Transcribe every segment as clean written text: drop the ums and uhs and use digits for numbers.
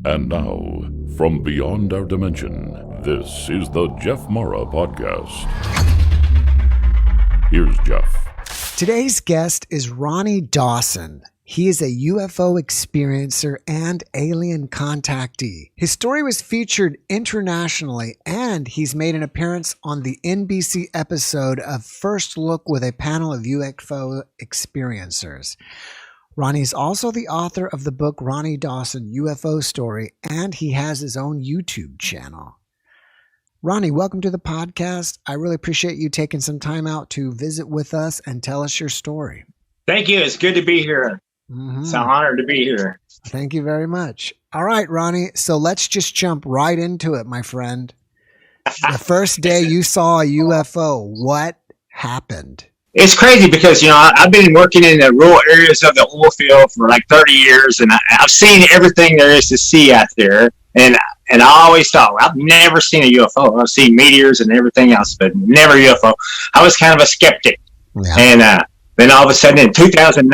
And now, from beyond our dimension, this is the JeffMara Podcast. Here's Jeff. Today's guest is Ronny Dawson. He is a UFO experiencer and alien contactee. His story was featured internationally, and he's made an appearance on the NBC episode of First Look with a panel of UFO experiencers. Ronny's also the author of the book Ronny Dawson UFO Story, and he has his own YouTube channel. Ronny, welcome to the podcast. I really appreciate you taking some time out to visit with us and tell us your story. Thank you. It's good to be here. It's an honor to be here. Thank you very much. All right, Ronny. So let's just jump right into it, my friend. The first day you saw a UFO, what happened? It's crazy because, I've been working in the rural areas of the oil field for like 30 years, and I've seen everything there is to see out there. And I always thought, well, I've never seen a UFO. I've seen meteors and everything else, but never a UFO. I was kind of a skeptic. Yeah. And then all of a sudden in 2009,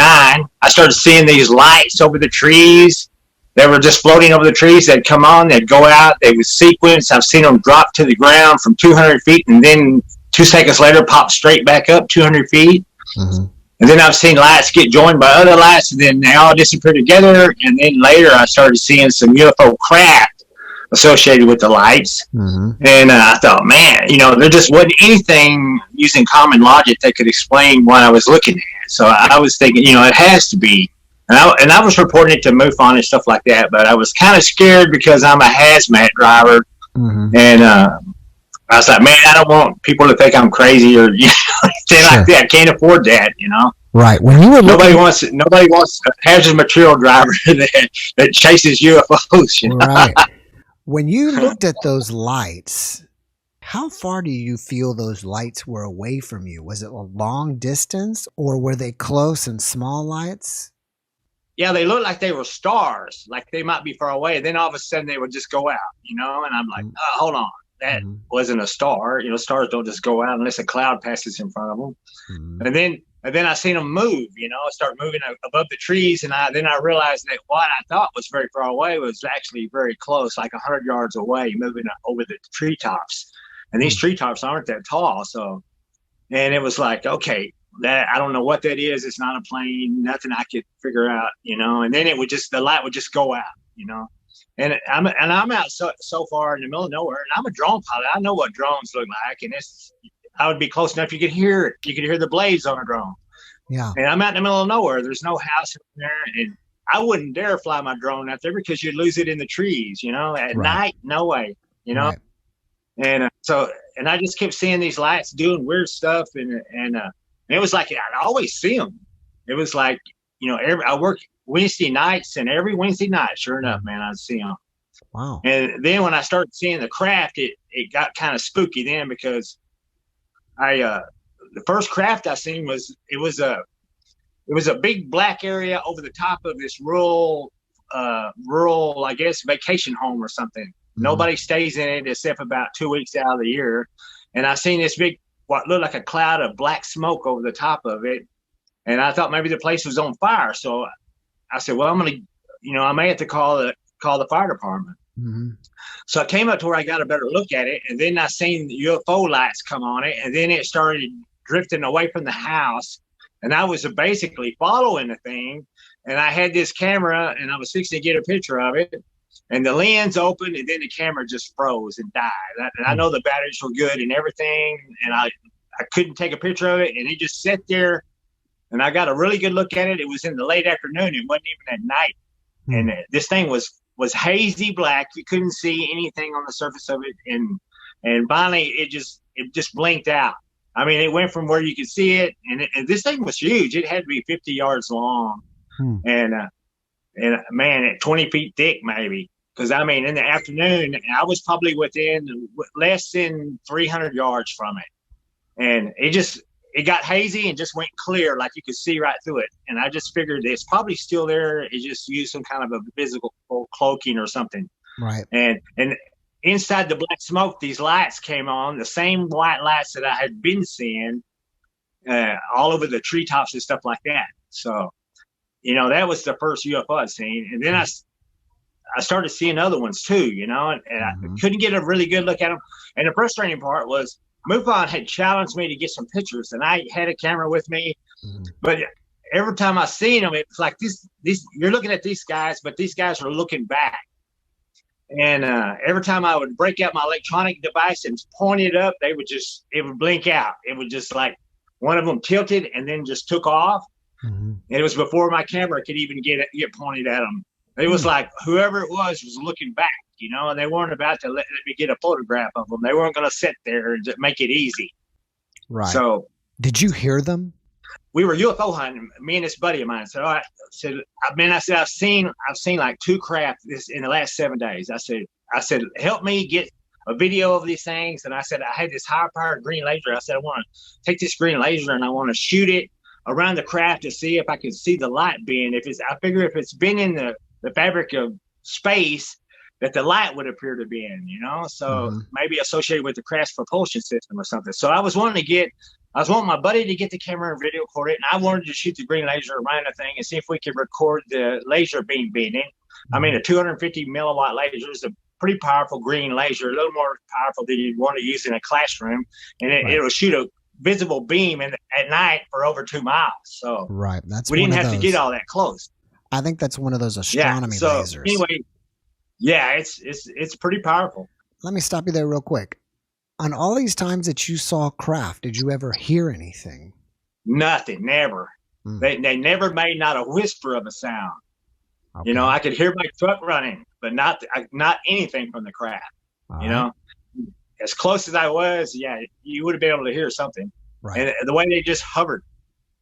I started seeing these lights over the trees. They were just floating over the trees. They'd come on, they'd go out, they would sequence. I've seen them drop to the ground from 200 feet and then 2 seconds later pop straight back up 200 feet. Mm-hmm. And then I've seen lights get joined by other lights, and then they all disappear together. And then later I started seeing some UFO craft associated with the lights. Mm-hmm. And I thought, man, there just wasn't anything using common logic that could explain what I was looking at. So I was thinking, it has to be. And I was reporting it to MUFON and stuff like that, but I was kind of scared because I'm a hazmat driver. Mm-hmm. And I was like, man, I don't want people to think I'm crazy or anything like that. I can't afford that, Right. When you were nobody wants a hazardous material driver that chases UFOs. Right. When you looked at those lights, how far do you feel those lights were away from you? Was it a long distance, or were they close and small lights? Yeah, they looked like they were stars, like they might be far away. And then all of a sudden they would just go out, and I'm like, oh, hold on. That wasn't a star. Stars don't just go out unless a cloud passes in front of them. Mm-hmm. And then I seen them move, start moving above the trees. And then I realized that what I thought was very far away was actually very close, like 100 yards away, moving over the treetops. And these treetops aren't that tall. And it was like, okay, that I don't know what that is. It's not a plane, nothing I could figure out, and then the light would just go out, And I'm out so far in the middle of nowhere, and I'm a drone pilot. I know what drones look like, and I would be close enough you could hear it. You could hear the blades on a drone. Yeah. And I'm out in the middle of nowhere. There's no house in there, and I wouldn't dare fly my drone out there because you'd lose it in the trees. At night, no way. Right. And and I just kept seeing these lights doing weird stuff, and it was like I'd always see them. It was like I work Wednesday nights, and every Wednesday night, sure enough, man, I'd see them. Wow. And then when I started seeing the craft, it got kind of spooky then, because the first craft I seen was a big black area over the top of this rural, I guess, vacation home or something. Mm-hmm. Nobody stays in it except about 2 weeks out of the year. And I seen this big, what looked like a cloud of black smoke over the top of it. And I thought maybe the place was on fire. So I said, well, I may have to call the fire department. Mm-hmm. So I came up to where I got a better look at it, and then I seen the UFO lights come on it, and then it started drifting away from the house, and I was basically following the thing, and I had this camera, and I was fixing to get a picture of it, and the lens opened, and then the camera just froze and died. And I know the batteries were good and everything, and I couldn't take a picture of it, and it just sat there. And I got a really good look at it. It was in the late afternoon. It wasn't even at night. And this thing was hazy black. You couldn't see anything on the surface of it. And finally, it just blinked out. I mean, it went from where you could see it. And this thing was huge. It had to be 50 yards long. And man, at 20 feet thick, maybe. Because, I mean, in the afternoon, I was probably within less than 300 yards from it. And it got hazy and just went clear, like you could see right through it. And I just figured it's probably still there. It just used some kind of a physical cloaking or something. Right. And inside the black smoke, these lights came on, the same white lights that I had been seeing all over the treetops and stuff like that. So, that was the first UFO I'd seen. And then I started seeing other ones too, and I couldn't get a really good look at them. And the frustrating part was MUFON had challenged me to get some pictures, and I had a camera with me, but every time I seen them, it's like this, you're looking at these guys, but these guys are looking back. And every time I would break out my electronic device and point it up, it would blink out. It would just like one of them tilted and then just took off. And it was before my camera could even get pointed at them. It was like whoever it was looking back, and they weren't about to let me get a photograph of them. They weren't going to sit there and just make it easy. Right. So did you hear them? We were UFO hunting, me and this buddy of mine. So I said, I've seen like 2 craft in the last 7 days. I said, help me get a video of these things. And I said, I had this high powered green laser. I said, I want to take this green laser and I want to shoot it around the craft to see if I can see the light being. I figure if it's been in the fabric of space, that the light would appear to be in, so maybe associated with the craft's propulsion system or something. So I was wanting my buddy to get the camera and video record it, and I wanted to shoot the green laser around the thing and see if we could record the laser beam beating. I mean, a 250 milliwatt laser is a pretty powerful green laser, a little more powerful than you'd want to use in a classroom, and it will shoot a visible beam at night for over 2 miles. So that's we didn't have to get all that close. I think that's one of those astronomy lasers. Anyway, yeah, it's pretty powerful. Let me stop you there real quick. On all these times that you saw craft, did you ever hear anything? Nothing, never. They never made not a whisper of a sound. Okay. I could hear my truck running, but not anything from the craft. As close as I was, you would have been able to hear something. Right. And the way they just hovered,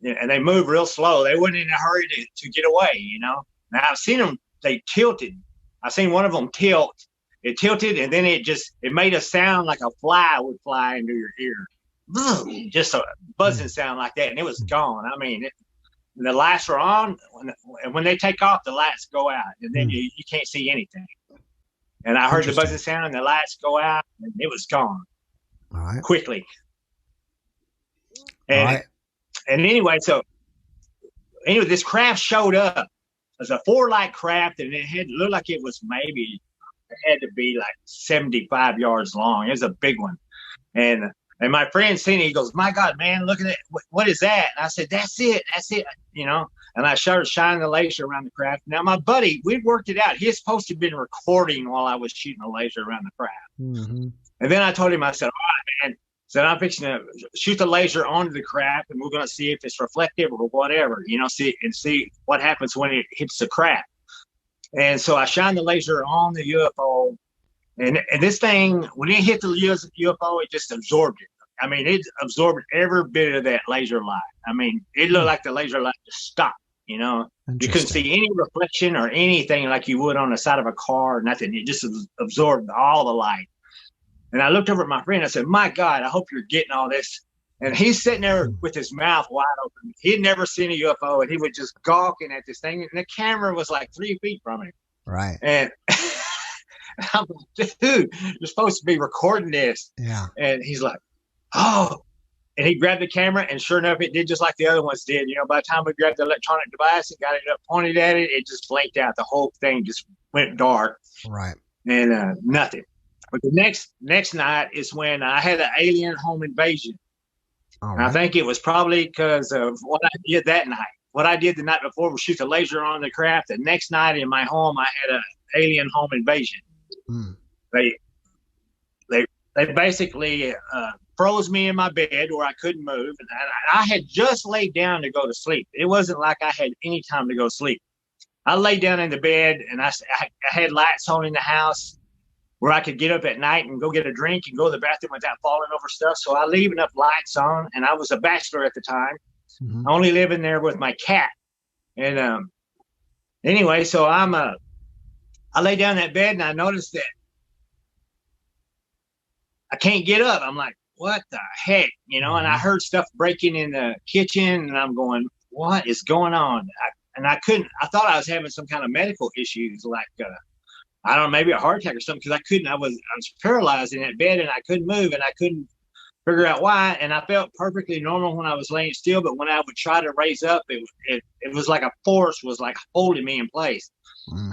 and they moved real slow. They weren't in a hurry to get away. Now I've seen them. They tilted. I seen one of them tilt. It tilted, and then it made a sound like a fly would fly into your ear. Just a buzzing sound like that, and it was gone. I mean, the lights were on, and when they take off, the lights go out, and then you can't see anything. And I heard the buzzing sound, and the lights go out, and it was gone quickly. And anyway, this craft showed up. It was a 4-light craft, and it looked like it was had to be like 75 yards long. It was a big one. And my friend seen it. He goes, "My God, man, look at it. What is that?" And I said, That's it. And I started shining the laser around the craft. Now, my buddy, we'd worked it out. He was supposed to have been recording while I was shooting the laser around the craft. And then I told him, I said, "All right, man." So I'm fixing to shoot the laser onto the craft, and we're going to see if it's reflective or whatever, see what happens when it hits the craft. And so I shined the laser on the UFO, and this thing, when it hit the UFO, it just absorbed it. I mean, it absorbed every bit of that laser light. I mean, it looked like the laser light just stopped, You couldn't see any reflection or anything like you would on the side of a car, nothing. It just absorbed all the light. And I looked over at my friend. I said, "My God, I hope you're getting all this." And he's sitting there with his mouth wide open. He'd never seen a UFO, and he was just gawking at this thing. And the camera was like 3 feet from him. Right. And I'm like, "Dude, you're supposed to be recording this." Yeah. And he's like, "Oh." And he grabbed the camera, and sure enough, it did just like the other ones did. By the time we grabbed the electronic device and got it up, pointed at it, it just blinked out. The whole thing just went dark. Right. And nothing. But the next night is when I had an alien home invasion. And I think it was probably because of what I did that night. What I did the night before was shoot the laser on the craft. The next night in my home, I had an alien home invasion. They basically froze me in my bed where I couldn't move. And I had just laid down to go to sleep. It wasn't like I had any time to go to sleep. I laid down in the bed, and I had lights on in the house where I could get up at night and go get a drink and go to the bathroom without falling over stuff. So I leave enough lights on, and I was a bachelor at the time, only living there with my cat. And anyway, so I lay down in that bed, and I noticed that I can't get up. I'm like, what the heck? And I heard stuff breaking in the kitchen, and I'm going, what is going on? I thought I was having some kind of medical issues, like, I don't know, maybe a heart attack or something, because I was paralyzed in that bed, and I couldn't move, and I couldn't figure out why. And I felt perfectly normal when I was laying still, but when I would try to raise up, it was like a force was like holding me in place.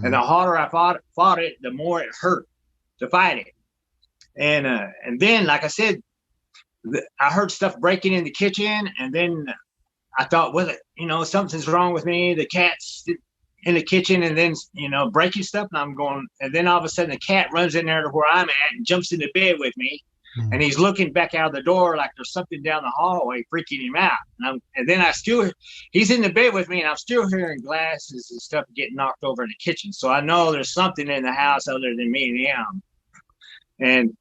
And the harder I fought it, the more it hurt to fight it. And then, like I said, I heard stuff breaking in the kitchen, and then I thought, well, something's wrong with me. The cat's in the kitchen, and then breaking stuff, and I'm going, and then all of a sudden the cat runs in there to where I'm at and jumps in the bed with me, and he's looking back out of the door like there's something down the hallway freaking him out. And then he's in the bed with me, and I'm still hearing glasses and stuff getting knocked over in the kitchen. So I know there's something in the house other than me and him.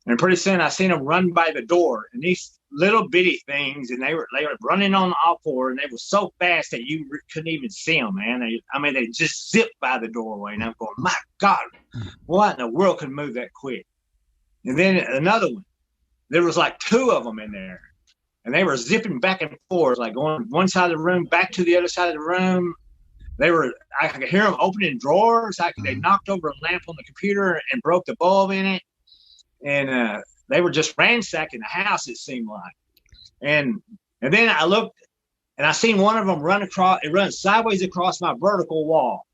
And pretty soon I seen him run by the door, and these little bitty things, and they were running on all four, and they were so fast that you couldn't even see them, man. They just zipped by the doorway, and I'm going, my God, what in the world could move that quick? And then another one, there was like two of them in there, and they were zipping back and forth, like going one side of the room, back to the other side of the room. I could hear them opening drawers. They knocked over a lamp on the computer and broke the bulb in it. And they were just ransacking the house, it seemed like. And then I looked, and I seen one of them run sideways across my vertical wall.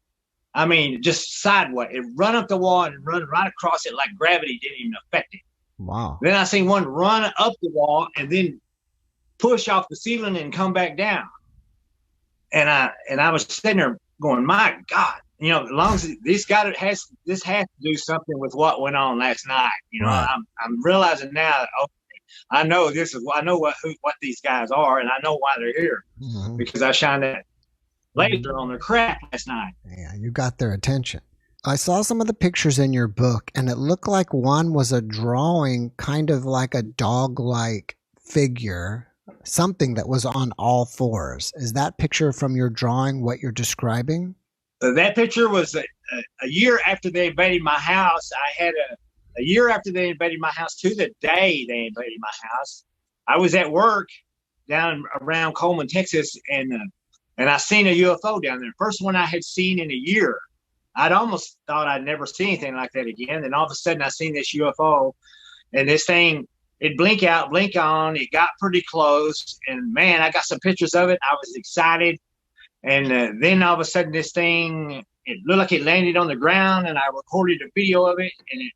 I mean, just sideways. It run up the wall and run right across it like gravity didn't even affect it. Wow. Then I seen one run up the wall and then push off the ceiling and come back down. And I was sitting there going, my God. As long as this has to do something with what went on last night. Right. I'm realizing now that, okay, I know what these guys are, and I know why they're here, because I shined that laser on their crap last night. Yeah, you got their attention. I saw some of the pictures in your book, and it looked like one was a drawing, kind of like a dog-like figure, something that was on all fours. Is that picture from your drawing what you're describing? That picture was a year after they invaded my house. I had a year after they invaded my house to the day they invaded my house. I was at work down around Coleman, Texas, and I seen a UFO down there. First one I had seen in a year. I'd almost thought I'd never see anything like that again. And all of a sudden I seen this UFO, and this thing, it blink out, blink on. It got pretty close, and man, I got some pictures of it. I was excited. And then all of a sudden, this thing, it looked like it landed on the ground, and I recorded a video of it, and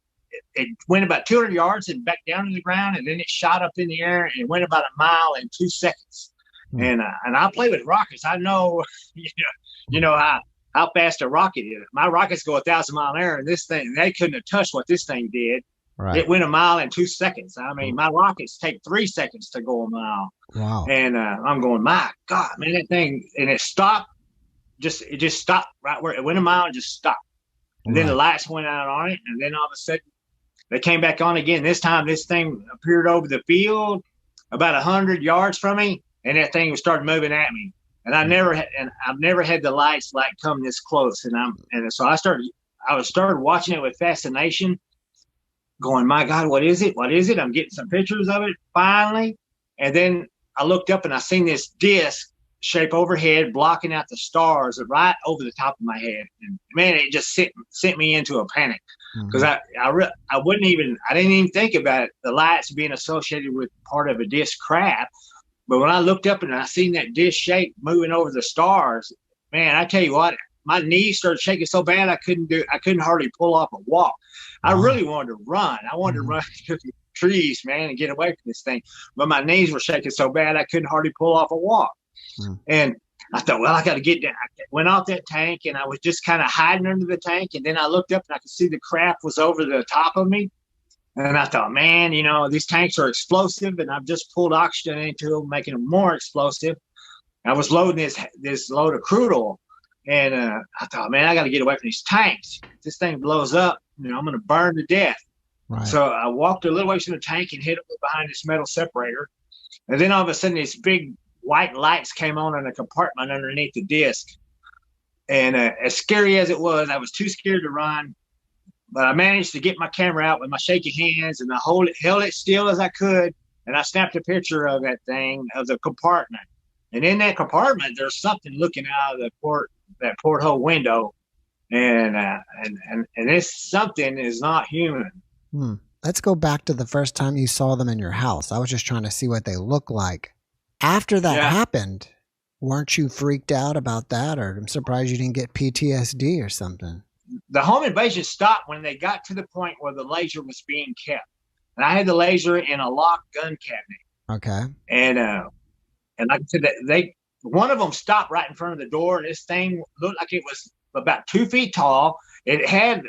it went about 200 yards and back down to the ground, and then it shot up in the air, and it went about a mile in 2 seconds. And I play with rockets. I know, how fast a rocket is. My rockets go 1,000 miles an hour, and this thing, they couldn't have touched what this thing did. Right. It went a mile in 2 seconds. I mean, my rockets take 3 seconds to go a mile. Wow. And I'm going, my God, man, that thing, and it stopped. It just stopped right where it went a mile and just stopped. And then the lights went out on it. And then all of a sudden they came back on again. This time this thing appeared over the field about 100 yards from me. And that thing started moving at me. And I've never had the lights like come this close. And so I started watching it with fascination, going, my God, what is it? What is it? I'm getting some pictures of it finally. And then I looked up and I seen this disc shape overhead blocking out the stars right over the top of my head. And man, it just sent me into a panic, because I didn't even think about it, the lights being associated with part of a disc crap. But when I looked up and I seen that disc shape moving over the stars, man, I tell you what, my knees started shaking so bad I couldn't hardly pull off a walk. I really wanted to run. I wanted to run to the trees, man, and get away from this thing. But my knees were shaking so bad I couldn't hardly pull off a walk. And I thought, well, I got to get down. I went off that tank, and I was just kind of hiding under the tank. And then I looked up and I could see the craft was over the top of me. And I thought, man, these tanks are explosive, and I've just pulled oxygen into them, making them more explosive. I was loading this load of crude oil. And I thought, man, I got to get away from these tanks. If this thing blows up, I'm going to burn to death. Right. So I walked a little ways from the tank and hid up behind this metal separator. And then all of a sudden, these big white lights came on in a compartment underneath the disc. And as scary as it was, I was too scared to run. But I managed to get my camera out with my shaky hands, and I held it still as I could. And I snapped a picture of that thing, of the compartment. And in that compartment, there's something looking out of that porthole window. And this something is not human. Let's go back to the first time you saw them in your house. I was just trying to see what they look like. After that happened, Weren't you freaked out about that? Or I'm surprised you didn't get PTSD or something. The home invasion stopped when they got to the point where the laser was being kept. And I had the laser in a locked gun cabinet. Okay. And like I said, one of them stopped right in front of the door, and this thing looked like it was about 2 feet tall. It had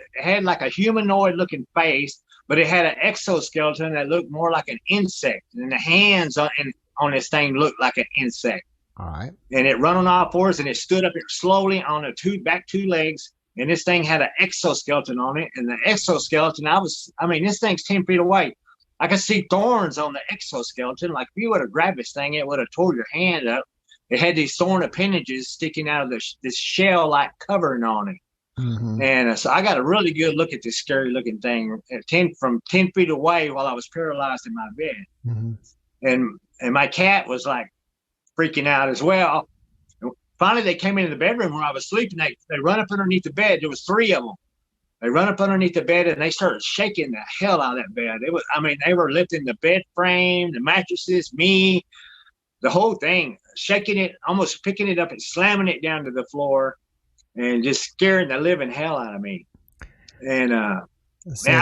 like a humanoid looking face, but it had an exoskeleton that looked more like an insect, and the hands on this thing looked like an insect. All right. And it run on all fours, and it stood up slowly on the back two legs, and this thing had an exoskeleton on it. And the exoskeleton, this thing's 10 feet away. I could see thorns on the exoskeleton. Like if you would have grabbed this thing, it would have tore your hand up. It had these thorn appendages sticking out of this shell-like covering on it. Mm-hmm. And so I got a really good look at this scary-looking thing from 10 feet away while I was paralyzed in my bed. Mm-hmm. And my cat was like freaking out as well. And finally, they came into the bedroom where I was sleeping. They run up underneath the bed. There was 3 of them. They run up underneath the bed, and they started shaking the hell out of that bed. They were lifting the bed frame, the mattresses, me, the whole thing, shaking it, almost picking it up and slamming it down to the floor, and just scaring the living hell out of me. And I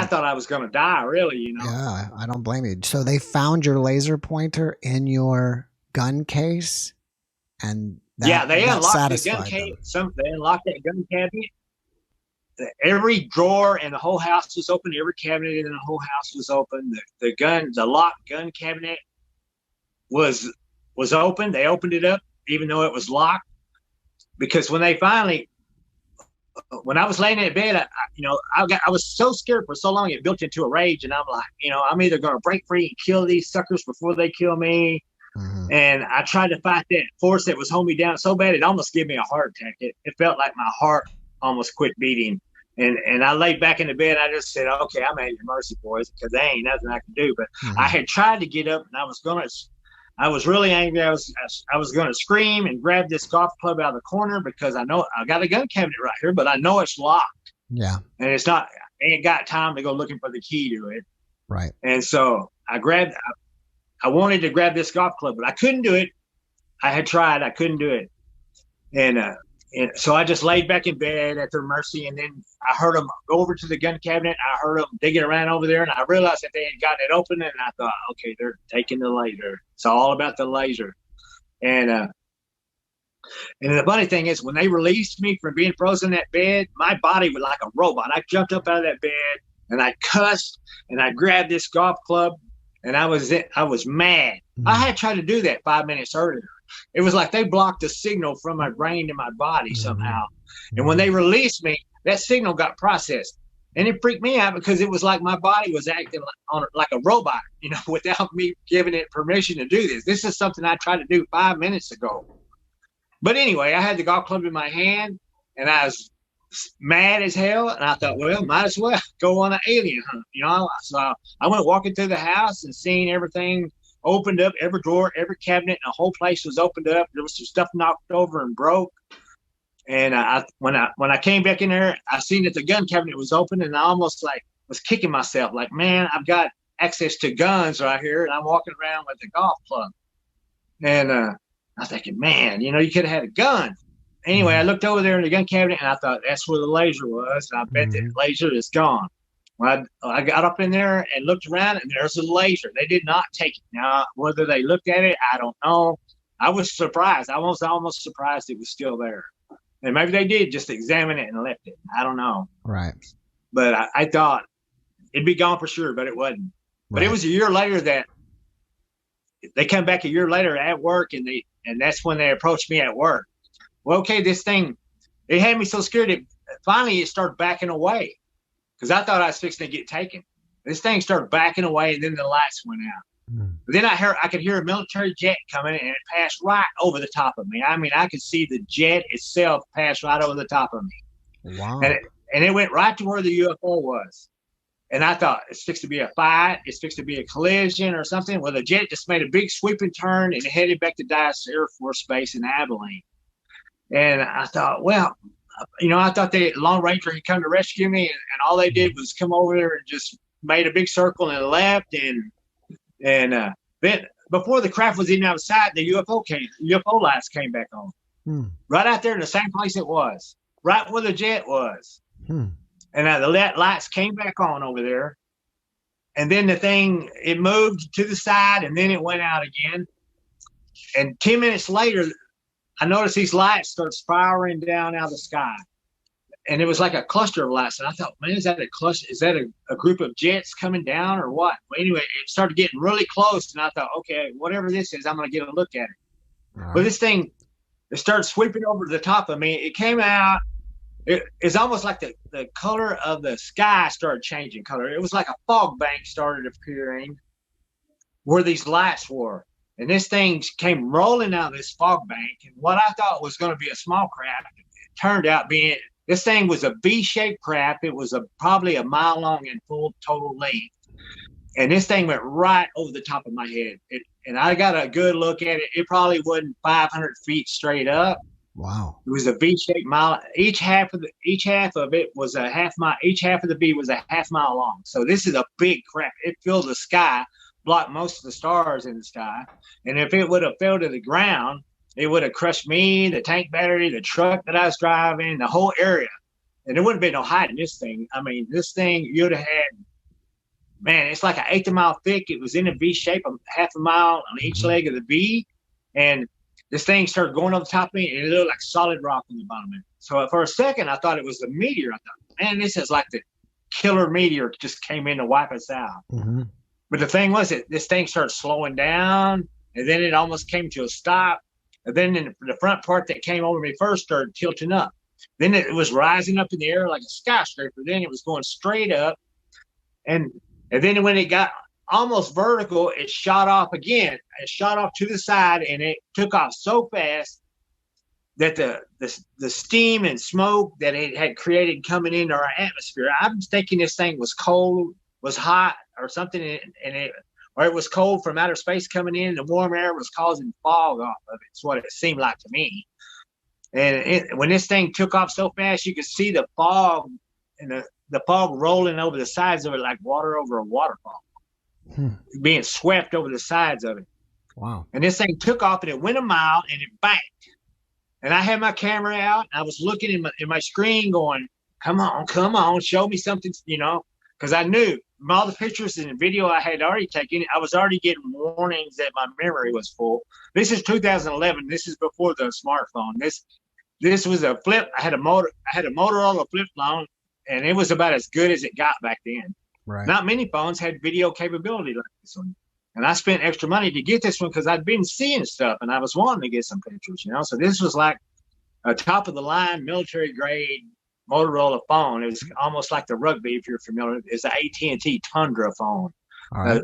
thought I was going to die, really, Yeah, I don't blame you. So they found your laser pointer in your gun case, and they unlocked the gun case. They unlocked that gun cabinet. Every drawer in the whole house was open. Every cabinet in the whole house was open. The locked gun cabinet was open. They opened it up, even though it was locked, because when I was laying in bed, I was so scared for so long, it built into a rage, and I'm like, I'm either going to break free and kill these suckers before they kill me. Mm-hmm. And I tried to fight that force that was holding me down so bad it almost gave me a heart attack. It felt like my heart almost quit beating. And I laid back in the bed. I just said, okay, I'm at your mercy, boys, because there ain't nothing I can do. But mm-hmm. I had tried to get up, and I was really angry. I was going to scream and grab this golf club out of the corner, because I know I got a gun cabinet right here, but I know it's locked. Yeah. And it's not, I ain't got time to go looking for the key to it. Right. And so I wanted to grab this golf club, but I couldn't do it. I had tried. I couldn't do it. And so I just laid back in bed at their mercy, and then I heard them go over to the gun cabinet. I heard them digging around over there, and I realized that they had gotten it open, and I thought, okay, they're taking the laser. It's all about the laser. And the funny thing is, when they released me from being frozen in that bed, my body was like a robot. I jumped up out of that bed, and I cussed, and I grabbed this golf club, and I was mad. Mm-hmm. I had tried to do that 5 minutes earlier. It was like they blocked the signal from my brain to my body somehow. Mm-hmm. And when they released me, that signal got processed. And it freaked me out, because it was like my body was acting like a robot, without me giving it permission to do this. This is something I tried to do 5 minutes ago. But anyway, I had the golf club in my hand, and I was mad as hell. And I thought, well, might as well go on an alien hunt. So I went walking through the house and seeing everything opened up, every drawer, every cabinet, and the whole place was opened up. There was some stuff knocked over and broke. And when I came back in there, I seen that the gun cabinet was open, and I almost was kicking myself, like, man, I've got access to guns right here, and I'm walking around with the golf club. And I was thinking, man, you could have had a gun. Anyway, I looked over there in the gun cabinet, and I thought, that's where the laser was. And I bet that laser is gone. Well, I got up in there and looked around, and there's a laser. They did not take it. Now, whether they looked at it, I don't know. I was surprised. I was almost surprised it was still there. And maybe they did just examine it and left it. I don't know. Right. But I thought it'd be gone for sure, but it wasn't. Right. But it was a year later that they come back a year later at work, and that's when they approached me at work. Well, okay, this thing, it had me so scared that finally it started backing away, because I thought I was fixing to get taken. This thing started backing away, and then the lights went out. But then I could hear a military jet coming, and it passed right over the top of me. I mean, I could see the jet itself pass right over the top of me. Wow. And it went right to where the UFO was. And I thought, it's fixed to be a fight. It's fixed to be a collision or something. Well, the jet just made a big sweeping turn and headed back to Dallas Air Force Base in Abilene. And I thought, well, I thought the Lone Ranger had come to rescue me, and all they did was come over there and just made a big circle and left. But before the craft was even outside, the UFO lights came back on. Right out there in the same place it was, right where the jet was. And the lights came back on over there. And then the thing, it moved to the side, and then it went out again. And 10 minutes later, I noticed these lights start spiraling down out of the sky. And it was like a cluster of lights. And I thought, man, is that a cluster? Is that a group of jets coming down or what? But anyway, it started getting really close. And I thought, okay, whatever this is, I'm going to get a look at it. Right. But this thing, it started sweeping over the top of me. It came out. It's almost like the color of the sky started changing color. It was like a fog bank started appearing where these lights were. And this thing came rolling out of this fog bank. And what I thought was going to be a small craft, it turned out being, this thing was a V-shaped craft. It was probably a mile long in full total length. And this thing went right over the top of my head. And I got a good look at it. It probably wasn't 500 feet straight up. Wow. It was a V-shaped mile. Each half of it was a half mile. Each half of the V was a half mile long. So this is a big craft. It filled the sky, blocked most of the stars in the sky. And if it would have fell to the ground, it would have crushed me, the tank battery, the truck that I was driving, the whole area. And there wouldn't be no hiding this thing. I mean, this thing, you'd have had, man, it's like an eighth of a mile thick. It was in a V shape, half a mile on each leg of the V. And this thing started going over the top of me, and it looked like solid rock on the bottom of it. So for a second, I thought it was a meteor. I thought, man, this is like the killer meteor just came in to wipe us out. But the thing was, this thing started slowing down, and then it almost came to a stop. And then in the front part that came over me first started tilting up. Then it was rising up in the air like a skyscraper. Then it was going straight up. And then when it got almost vertical, it shot off again. It shot off to the side, and it took off so fast that the steam and smoke that it had created coming into our atmosphere, I'm thinking this thing was cold, was hot or something, or it was cold from outer space coming in, and the warm air was causing fog off of it. It's what it seemed like to me. And when this thing took off so fast, you could see the fog and the fog rolling over the sides of it like water over a waterfall. Being swept over the sides of it. Wow. And this thing took off, and it went a mile, and it banked. And I had my camera out, and I was looking in my screen going, come on, show me something, because I knew from all the pictures and the video I had already taken, I was already getting warnings that my memory was full. This is 2011. This is before the smartphone. This was a flip. I had a Motorola flip phone, and it was about as good as it got back then. Right. Not many phones had video capability like this one. And I spent extra money to get this one because I'd been seeing stuff and I was wanting to get some pictures, So this was like a top of the line military grade Motorola phone. It was almost like the Rugby, if you're familiar. It's an AT&T Tundra phone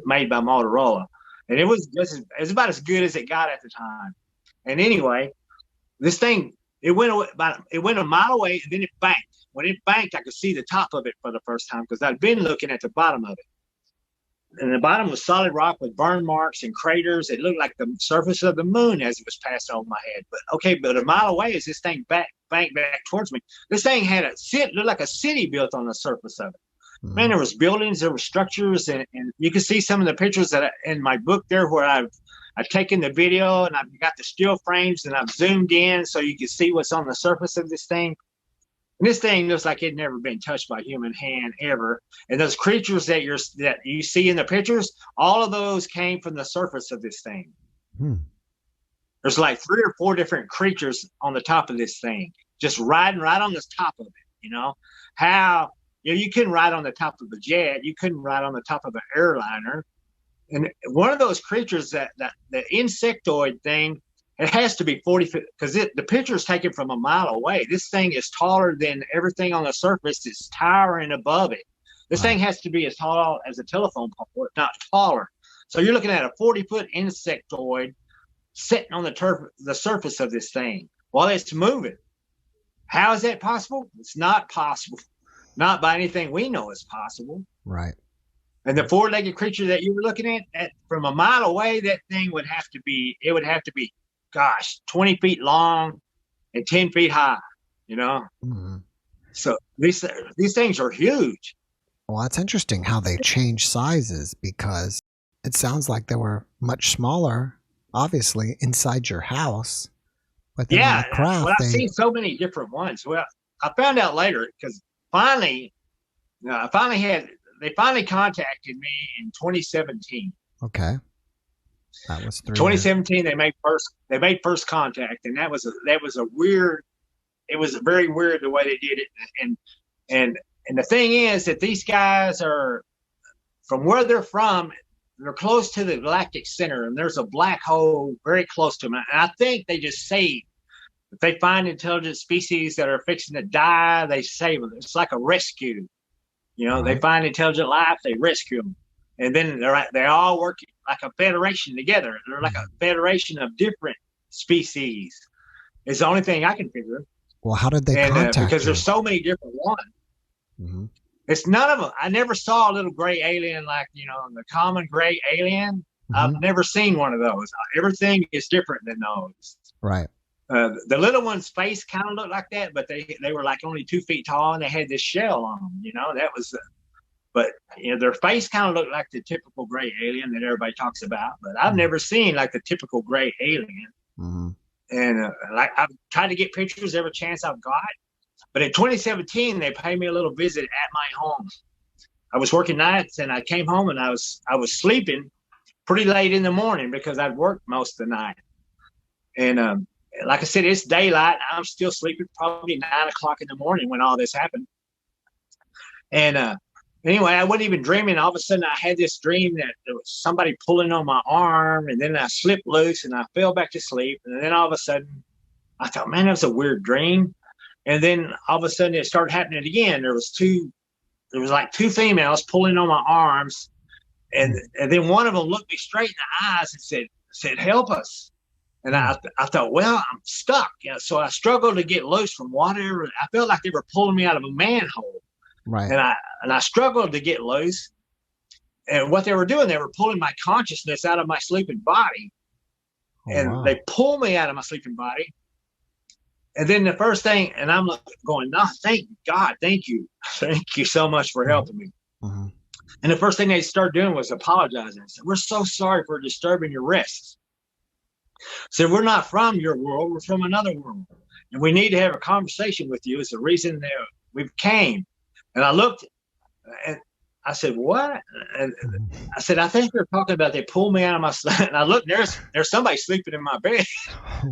made by Motorola. And it was about as good as it got at the time. And anyway, this thing, it went a mile away, and then it banked. When it banked, I could see the top of it for the first time because I'd been looking at the bottom of it. And the bottom was solid rock with burn marks and craters. It looked like the surface of the moon as it was passing over my head. But a mile away as this thing banked back towards me, this thing had looked like a city built on the surface of it. Man, there was buildings, there were structures, and you can see some of the pictures that in my book there where I've taken the video and I've got the still frames and I've zoomed in so you can see what's on the surface of this thing. And this thing looks like it had never been touched by human hand ever. And those creatures that you see in the pictures, all of those came from the surface of this thing. There's like 3 or 4 different creatures on the top of this thing, just riding right on the top of it. How you couldn't ride on the top of a jet, you couldn't ride on the top of an airliner. And one of those creatures, that the insectoid thing, it has to be 40 feet because the picture is taken from a mile away. This thing is taller than everything on the surface. It's towering above it. This thing has to be as tall as a telephone pole, if not taller. So you're looking at a 40-foot insectoid sitting on the surface of this thing while it's moving. How is that possible? It's not possible. Not by anything we know is possible. Right. And the 4-legged creature that you were looking at from a mile away, that thing would have to be 20 feet long and 10 feet high, So these things are huge. Well, that's interesting how they change sizes because it sounds like they were much smaller, obviously, inside your house. But then on Yeah, the craft, well, I've seen so many different ones. Well, I found out later because finally, they finally contacted me in 2017. Okay. That was 2017. They made first contact, and that was a weird. It was very weird the way they did it, and the thing is that these guys are from where they're from. They're close to the galactic center, and there's a black hole very close to them. And I think they just save. If they find intelligent species that are fixing to die, they save them. It's like a rescue. You know, They find intelligent life, they rescue them. And then they all work like a federation together. They're like a federation of different species. It's the only thing I can figure. Well, how did they contact because you? there's so many different ones. Mm-hmm. It's none of them. I never saw a little gray alien like, the common gray alien. Mm-hmm. I've never seen one of those. Everything is different than those. Right. The little one's face kind of looked like that, but they were like only 2 feet tall, and they had this shell on them. That was. But their face kind of looked like the typical gray alien that everybody talks about. But I've never seen like the typical gray alien. Mm-hmm. And I've tried to get pictures every chance I've got. But in 2017, they paid me a little visit at my home. I was working nights, and I came home, and I was sleeping pretty late in the morning because I'd worked most of the night. And like I said, it's daylight. I'm still sleeping, probably 9 o'clock in the morning when all this happened. And anyway, I wasn't even dreaming. All of a sudden, I had this dream that there was somebody pulling on my arm, and then I slipped loose, and I fell back to sleep. And then all of a sudden, I thought, man, that was a weird dream. And then all of a sudden, it started happening again. There was like 2 females pulling on my arms, and then one of them looked me straight in the eyes and said, "Help us." And I thought, well, I'm stuck. So I struggled to get loose from whatever. I felt like they were pulling me out of a manhole. Right. And I struggled to get loose. And what they were doing, they were pulling my consciousness out of my sleeping body. They pulled me out of my sleeping body. And then the first thing, and I'm going, no, thank God, thank you. Thank you so much for helping me. Mm-hmm. And the first thing they started doing was apologizing. They said, "We're so sorry for disturbing your rest." Said, "We're not from your world, we're from another world. And we need to have a conversation with you. It's the reason that we came." And I looked, and I said, "What?" And I said, "I think they're talking about they pulled me out of my sleep." And I looked, there's somebody sleeping in my bed.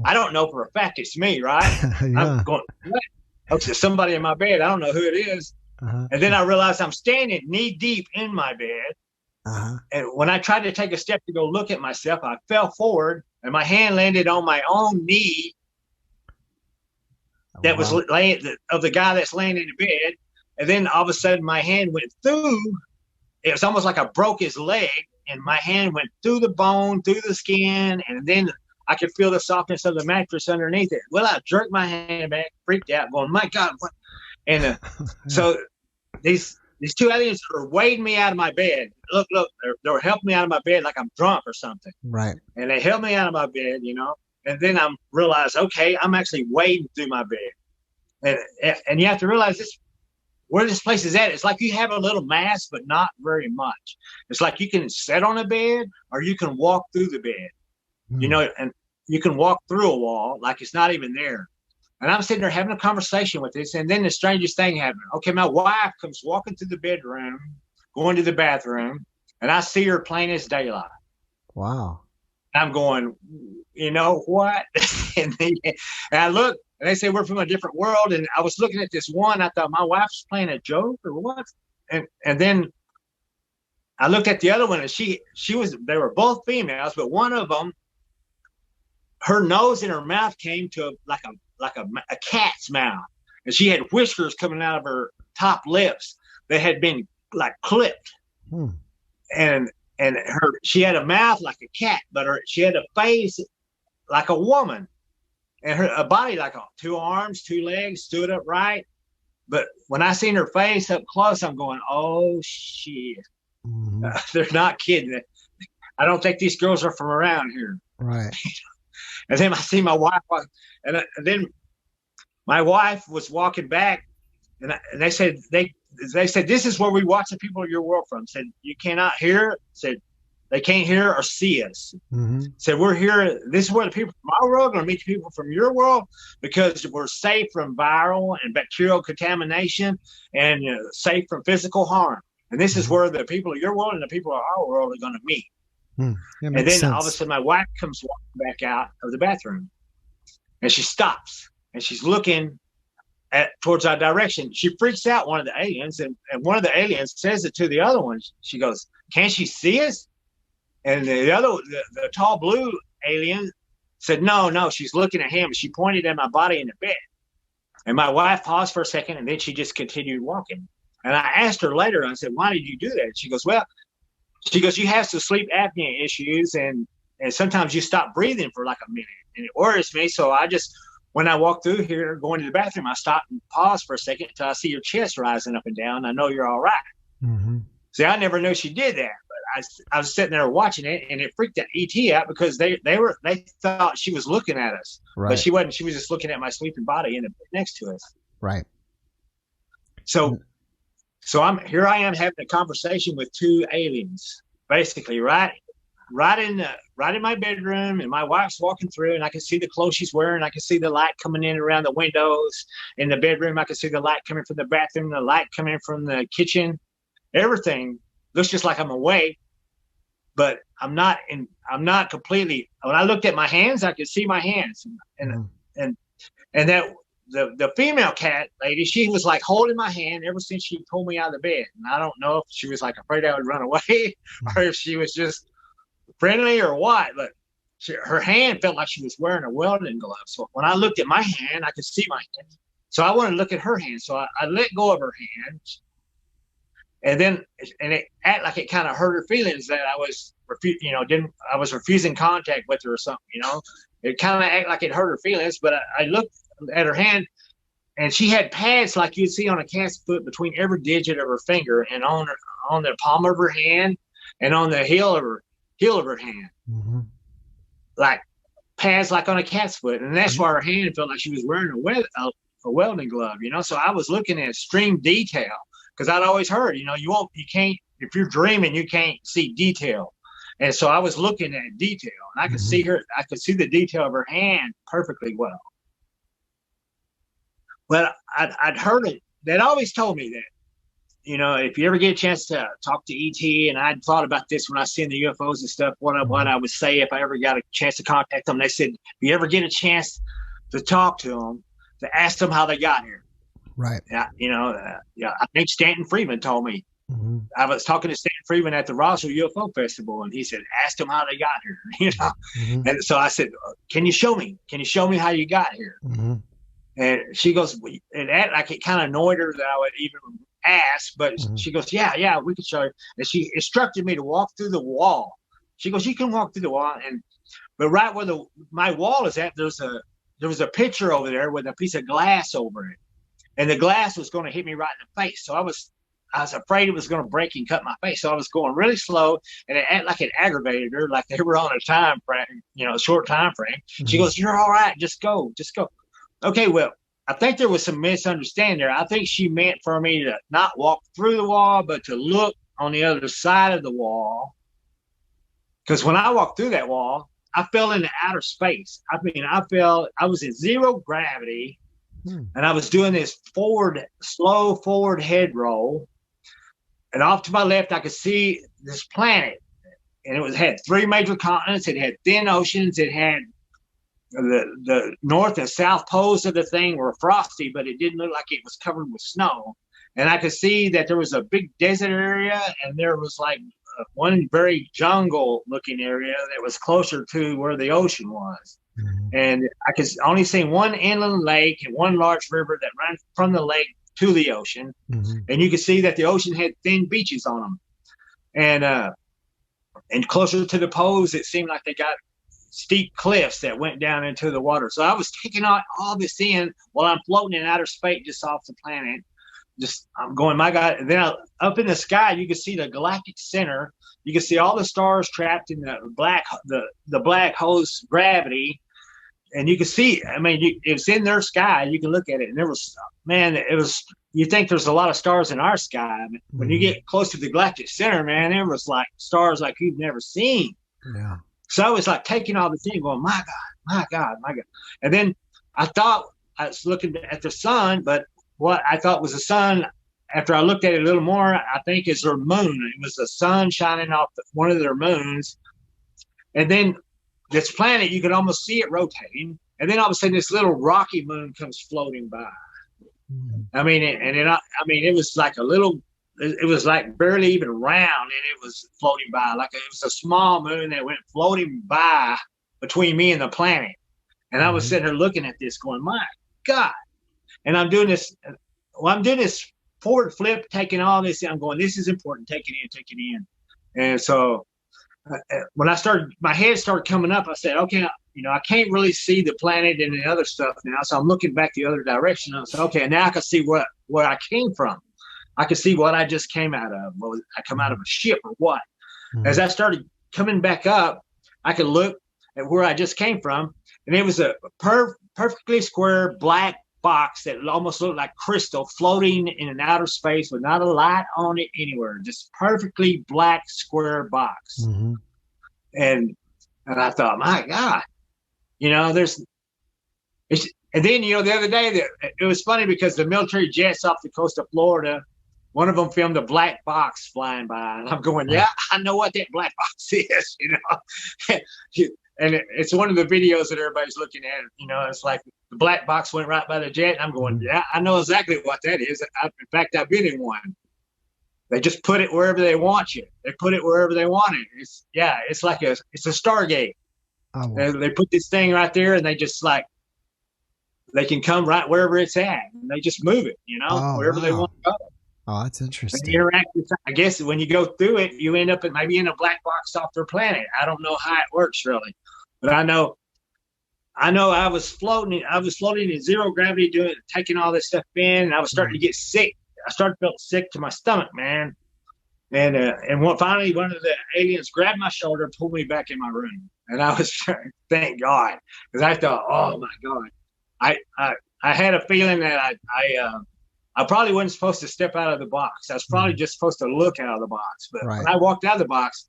I don't know for a fact it's me, right? Yeah. I'm going, what? Okay, somebody in my bed. I don't know who it is. Uh-huh. And then I realized I'm standing knee deep in my bed. Uh-huh. And when I tried to take a step to go look at myself, I fell forward, and my hand landed on my own knee. That was laying of the guy that's laying in the bed. And then all of a sudden, my hand went through. It was almost like I broke his leg, and my hand went through the bone, through the skin, and then I could feel the softness of the mattress underneath it. Well, I jerked my hand back, freaked out, going, "My God, what?" And so these 2 aliens are wading me out of my bed. Look, they were helping me out of my bed like I'm drunk or something. Right. And they helped me out of my bed, And then I realized, okay, I'm actually wading through my bed. And you have to realize where this place is at. It's like you have a little mass, but not very much. It's like you can sit on a bed or you can walk through the bed, and you can walk through a wall like it's not even there. And I'm sitting there having a conversation with this. And then the strangest thing happened. Okay, my wife comes walking through the bedroom, going to the bathroom, and I see her plain as daylight. Wow. I'm going, you know what? and I look, and they say, "We're from a different world." And I was looking at this one. I thought, my wife's playing a joke or what? And then I looked at the other one, and she was. They were both females, but one of them, her nose and her mouth came to like a cat's mouth, and she had whiskers coming out of her top lips that had been like clipped. And she had a mouth like a cat, but she had a face like a woman. And a body like 2 arms, 2 legs, stood upright. But when I seen her face up close, I'm going, oh, shit. Mm-hmm. They're not kidding. I don't think these girls are from around here. Right. And then I see my wife, and then my wife was walking back, and they said, this is where we watch the people of your world from. Said, "You cannot hear it." Said, They can't hear or see us. Mm-hmm. So we're here. This is where the people from our world are going to meet the people from your world, because we're safe from viral and bacterial contamination, and safe from physical harm. And this is where the people of your world and the people of our world are going to meet. And then sense. all of a sudden my wife comes walking back out of the bathroom, and she stops and she's looking towards our direction. She freaks out one of the aliens, and one of the aliens says it to the other one. She goes, "Can't she see us?" And the tall blue alien said, no, she's looking at him. She pointed at my body in the bed. And my wife paused for a second, and then she just continued walking. And I asked her later, I said, "Why did you do that?" She goes, you have some sleep apnea issues, and sometimes you stop breathing for like a minute, and it worries me. So when I walk through here going to the bathroom, I stop and pause for a second until I see your chest rising up and down. I know you're all right. Mm-hmm. See, I never knew she did that, but I was sitting there watching it, and it freaked that ET out, because they thought she was looking at us, right. But she wasn't. She was just looking at my sleeping body in the bed next to us. Right. So I am having a conversation with two aliens, basically, right in my bedroom, and my wife's walking through, and I can see the clothes she's wearing. I can see the light coming in around the windows in the bedroom. I can see the light coming from the bathroom, the light coming from the kitchen. Everything looks just like I'm awake, but I'm not completely. When I looked at my hands, I could see my hands, and that the female cat lady, she was like holding my hand ever since she pulled me out of the bed. And I don't know if she was like afraid I would run away, or if she was just friendly or what, but her hand felt like she was wearing a welding glove. So when I looked at my hand, I could see my hand. So I wanted to look at her hand. So I let go of her hand. And it acted like it kind of hurt her feelings that I was, I was refusing contact with her or something, It kind of acted like it hurt her feelings, but I looked at her hand, and she had pads like you'd see on a cat's foot between every digit of her finger, and on the palm of her hand, and on the heel of her hand, like pads like on a cat's foot, and that's why her hand felt like she was wearing a welding glove, So I was looking at extreme detail, because I'd always heard, you can't, if you're dreaming, you can't see detail. And so I was looking at detail, and I could see the detail of her hand perfectly well. But I'd heard it. They'd always told me that, if you ever get a chance to talk to ET, and I'd thought about this when I seen the UFOs and stuff, what I would say if I ever got a chance to contact them. They said, if you ever get a chance to talk to them, to ask them how they got here. Right. Yeah. I think Stanton Friedman told me. Mm-hmm. I was talking to Stanton Friedman at the Roswell UFO Festival, and he said, ask them how they got here. Mm-hmm. And so I said, can you show me? Can you show me how you got here? Mm-hmm. And she goes, and that, like, it kind of annoyed her that I would even ask, but she goes, yeah, we can show you. And she instructed me to walk through the wall. She goes, you can walk through the wall, but right where my wall is at, there was a picture over there with a piece of glass over it, and the glass was going to hit me right in the face. So I was afraid it was going to break and cut my face. So I was going really slow, and it acted like it aggravated her, like they were on a time frame, a short time frame. Mm-hmm. She goes, you're all right. Just go. Okay, well, I think there was some misunderstanding there. I think she meant for me to not walk through the wall, but to look on the other side of the wall. Because when I walked through that wall, I fell into outer space. I was in zero gravity, and I was doing this slow forward head roll. And off to my left, I could see this planet, and it had 3 major continents. It had thin oceans. It had the north and south poles of the thing were frosty, but it didn't look like it was covered with snow. And I could see that there was a big desert area, and there was like one very jungle looking area that was closer to where the ocean was. Mm-hmm. And I could only see one inland lake and one large river that ran from the lake to the ocean. Mm-hmm. And you could see that the ocean had thin beaches on them. And closer to the poles, it seemed like they got steep cliffs that went down into the water. So I was taking all this in while I'm floating in outer space just off the planet. I'm going, my God. And then up in the sky, you can see the galactic center. You can see all the stars trapped in the black hole's gravity. And you can see, it's in their sky. You can look at it. And there was, you think there's a lot of stars in our sky, but when you get close to the galactic center, man, there was like stars like you've never seen. Yeah. So I was like taking all the thing, going, my God, my God, my God. And then I thought I was looking at the sun, but what I thought was the sun, after I looked at it a little more, I think is their moon. It was the sun shining off one of their moons. And then this planet, you could almost see it rotating. And then all of a sudden, this little rocky moon comes floating by. I mean, it was like it was like barely even round, and it was floating by. Like it was a small moon that went floating by between me and the planet. And I was sitting there looking at this going, my God. And I'm doing this forward flip, taking all this in. I'm going, this is important. Take it in. And so when my head started coming up, I said, okay, I can't really see the planet and the other stuff now. So I'm looking back the other direction. I said, okay, now I can see where I came from. I could see what I just came out of. I come out of a ship or what? As I started coming back up, I could look at where I just came from. And it was a perfectly square black box that almost looked like crystal floating in an outer space with not a light on it anywhere. Just perfectly black square box. And I thought, my God, and then, the other day it was funny because the military jets off the coast of Florida, one of them filmed a black box flying by, and I'm going, yeah, I know what that black box is, and it's one of the videos that everybody's looking at. It's like the black box went right by the jet, and I'm going, yeah, I know exactly what that is. In fact, I've been in one. They just put it wherever they want you. They put it wherever they want it. It's like it's a Stargate. Oh, wow. They put this thing right there, and they just they can come right wherever it's at, and they just move it, wherever they want to go. Oh, that's interesting. And interact with, I guess when you go through it, you end up maybe in a black box off their planet. I don't know how it works really, but I know I was floating in zero gravity, taking all this stuff in, and I was starting to get sick. I started to feel sick to my stomach, man. And finally, one of the aliens grabbed my shoulder and pulled me back in my room. And I was, thank God, because I thought, oh my God, I had a feeling that I probably wasn't supposed to step out of the box. I was probably just supposed to look out of the box. But when I walked out of the box,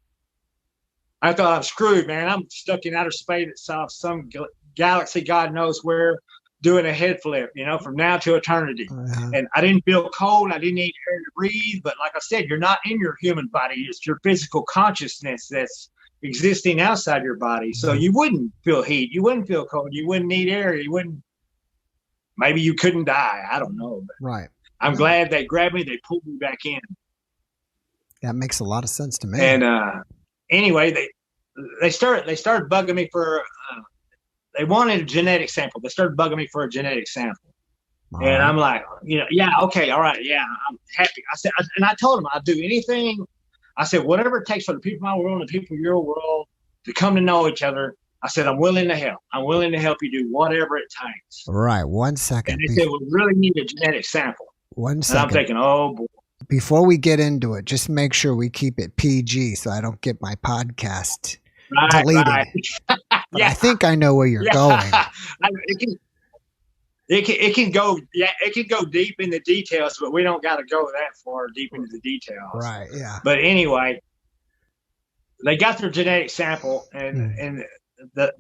I thought, I'm screwed, man. I'm stuck in outer space, some galaxy, God knows where, doing a head flip, from now to eternity. And I didn't feel cold. I didn't need air to breathe. But like I said, you're not in your human body. It's your physical consciousness that's existing outside your body. So you wouldn't feel heat. You wouldn't feel cold. You wouldn't need air. Maybe you couldn't die. I don't know. But I'm glad they grabbed me. They pulled me back in. That makes a lot of sense to me. And anyway, they started bugging me for they wanted a genetic sample. They started bugging me for a genetic sample. And I'm like, yeah, okay, all right, yeah, I'm happy. I said, and I told them I'd do anything. I said, whatever it takes for the people of my world and the people of your world to come to know each other. I said, I'm willing to help. I'm willing to help you do whatever it takes. Right. 1 second. And they said, we really need a genetic sample. 1 second. And I'm thinking, oh, boy. Before we get into it, just make sure we keep it PG so I don't get my podcast deleted. Right. Yeah. I think I know where you're going. It can go deep in the details, but we don't got to go that far deep into the details. Right. Yeah. But anyway, they got their genetic sample, and the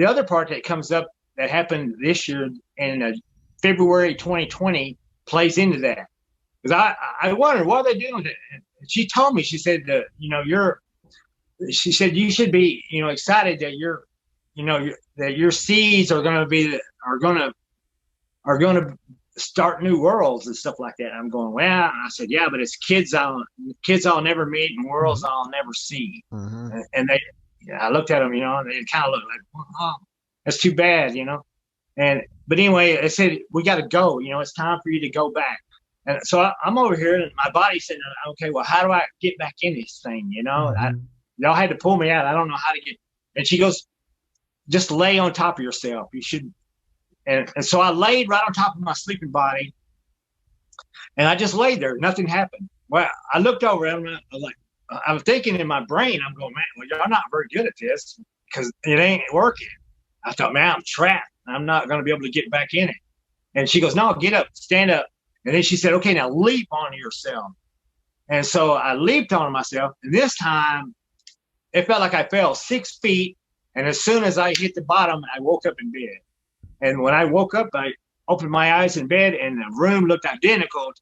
other part that comes up that happened this year in February 2020 plays into that. Because I wondered, what are they doing with it? And she told me, she said, she said you should be, excited that that your seeds are going to start new worlds and stuff like that. And I'm going, well, and I said, yeah, but it's kids I'll never meet and worlds I'll never see. And I looked at them, and they kind of looked like, oh, that's too bad, but anyway, I said, we got to go, it's time for you to go back. And so I'm over here, and my body's saying, okay, well, how do I get back in this thing? Y'all had to pull me out. I don't know how to get. And she goes, just lay on top of yourself. You should. And so I laid right on top of my sleeping body, and I just laid there. Nothing happened. Well, I looked over and I was like, I'm thinking in my brain, I'm going, man, well, y'all not very good at this because it ain't working. I thought, man, I'm trapped. I'm not going to be able to get back in it. And she goes, no, get up, stand up. And then she said, okay, now leap on yourself. And so I leaped on myself. And this time it felt like I fell 6 feet. And as soon as I hit the bottom, I woke up in bed. And when I woke up, I opened my eyes in bed, and the room looked identical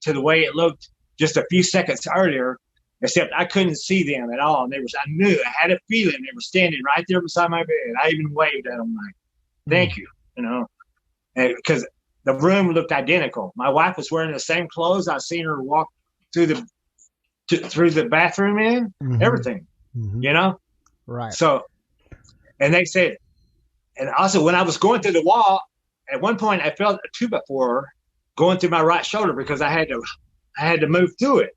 to the way it looked just a few seconds earlier, except I couldn't see them at all. And I knew, I had a feeling they were standing right there beside my bed. I even waved at them like, thank you, because the room looked identical. My wife was wearing the same clothes. I seen her walk through the bathroom in, everything, Right. So, and they said, and also when I was going through the wall, at one point I felt a 2x4 going through my right shoulder because I had to move through it.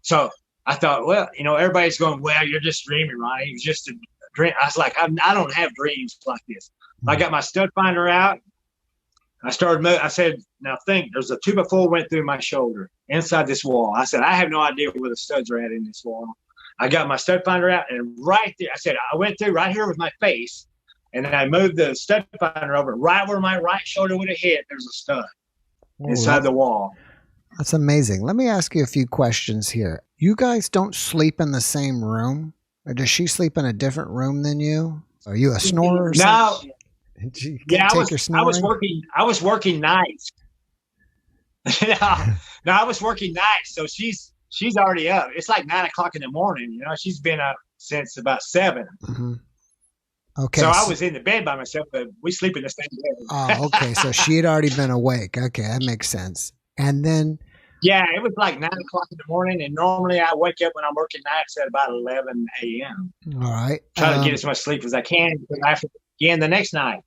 So I thought, well, everybody's going, well, you're just dreaming, Ronny. It's just a dream. I was like, I don't have dreams like this. I got my stud finder out. I started moving. I said, now think, there's a 2x4 went through my shoulder inside this wall. I said, I have no idea where the studs are at in this wall. I got my stud finder out, and right there, I said, I went through right here with my face, and then I moved the stud finder over right where my right shoulder would have hit. There's a stud inside the wall. That's amazing. Let me ask you a few questions here. You guys don't sleep in the same room? Or does she sleep in a different room than you? Are you a snorer or something? No. I was working nights. No, I was working nights. So she's already up. It's like 9 o'clock in the morning. She's been up since about 7. Okay. So I was in the bed by myself, but we sleep in the same bed. Oh, okay. So she had already been awake. Okay, that makes sense. And then, yeah, it was like 9 o'clock in the morning, and normally I wake up when I'm working nights at about 11 a.m. All right. Try to get as much sleep as I can because I have to begin the next night.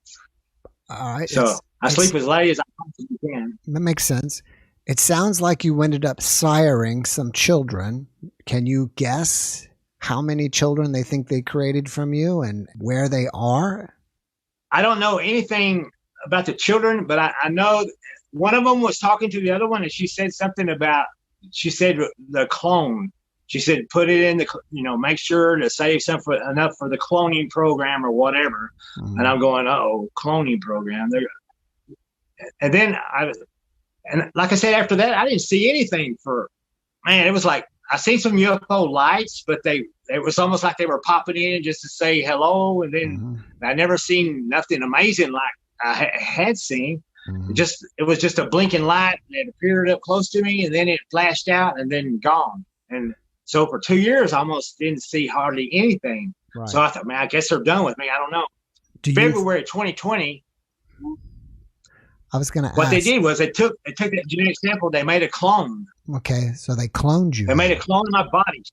All right. So I sleep as late as I possibly can. That makes sense. It sounds like you ended up siring some children. Can you guess how many children they think they created from you and where they are? I don't know anything about the children, but I know one of them was talking to the other one, and she said something about, she said the clone. She said, put it in the, make sure to save enough for the cloning program or whatever. And I'm going, cloning program. And then and like I said, after that, I didn't see anything it was like, I seen some UFO lights, but it was almost like they were popping in just to say hello. And then I never seen nothing amazing like I had seen. It was just a blinking light that appeared up close to me, and then it flashed out and then gone. And so for 2 years, I almost didn't see hardly anything. Right. So I thought, man, I guess they're done with me. I don't know. February 2020. I was going to ask. What they did was they took that genetic sample. They made a clone. Okay, so they cloned you. They made a clone of my body.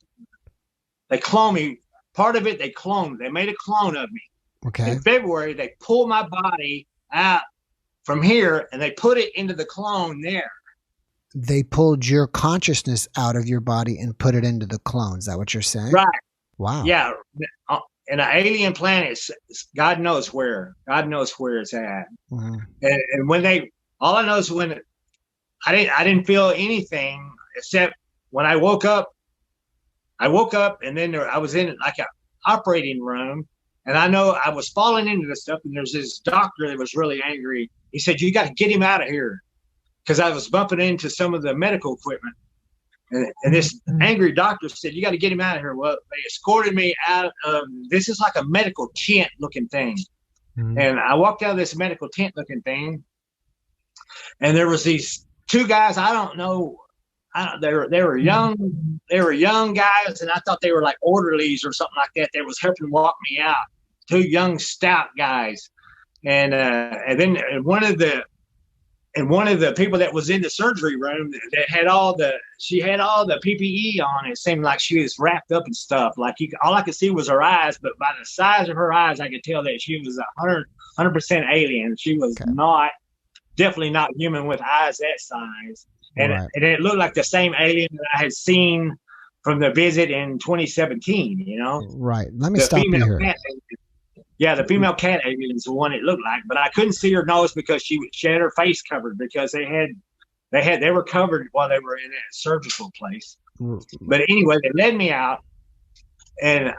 They cloned me. Part of it, they cloned. They made a clone of me. Okay. In February, they pulled my body out from here, and they put it into the clone there. They pulled your consciousness out of your body and put it into the clone. Is that what you're saying? Right. Wow. Yeah. In an alien planet, God knows where. God knows where it's at. And when all I know is when I didn't feel anything except when I woke up. I woke up, and then I was in like an operating room, and I know I was falling into this stuff. And there's this doctor that was really angry. He said, "You got to get him out of here," because I was bumping into some of the medical equipment. And this angry doctor said, "You got to get him out of here." Well, they escorted me out of, this is like a medical tent looking thing. And I walked out of this medical tent looking thing, and there was these 2 guys. I don't know. They were young guys, and I thought they were like orderlies or something like that. They was helping walk me out. 2 young, stout guys. And then one of the people that was in the surgery room that had she had all the PPE on. It seemed like she was wrapped up in stuff. Like all I could see was her eyes, but by the size of her eyes, I could tell that she was 100% alien. She was definitely not human with eyes that size. And, and it looked like the same alien that I had seen from the visit in 2017, Right. Let me stop you here. The female cat alien is the one it looked like, but I couldn't see her nose because she had her face covered because they were covered while they were in that surgical place. But anyway, they led me out, and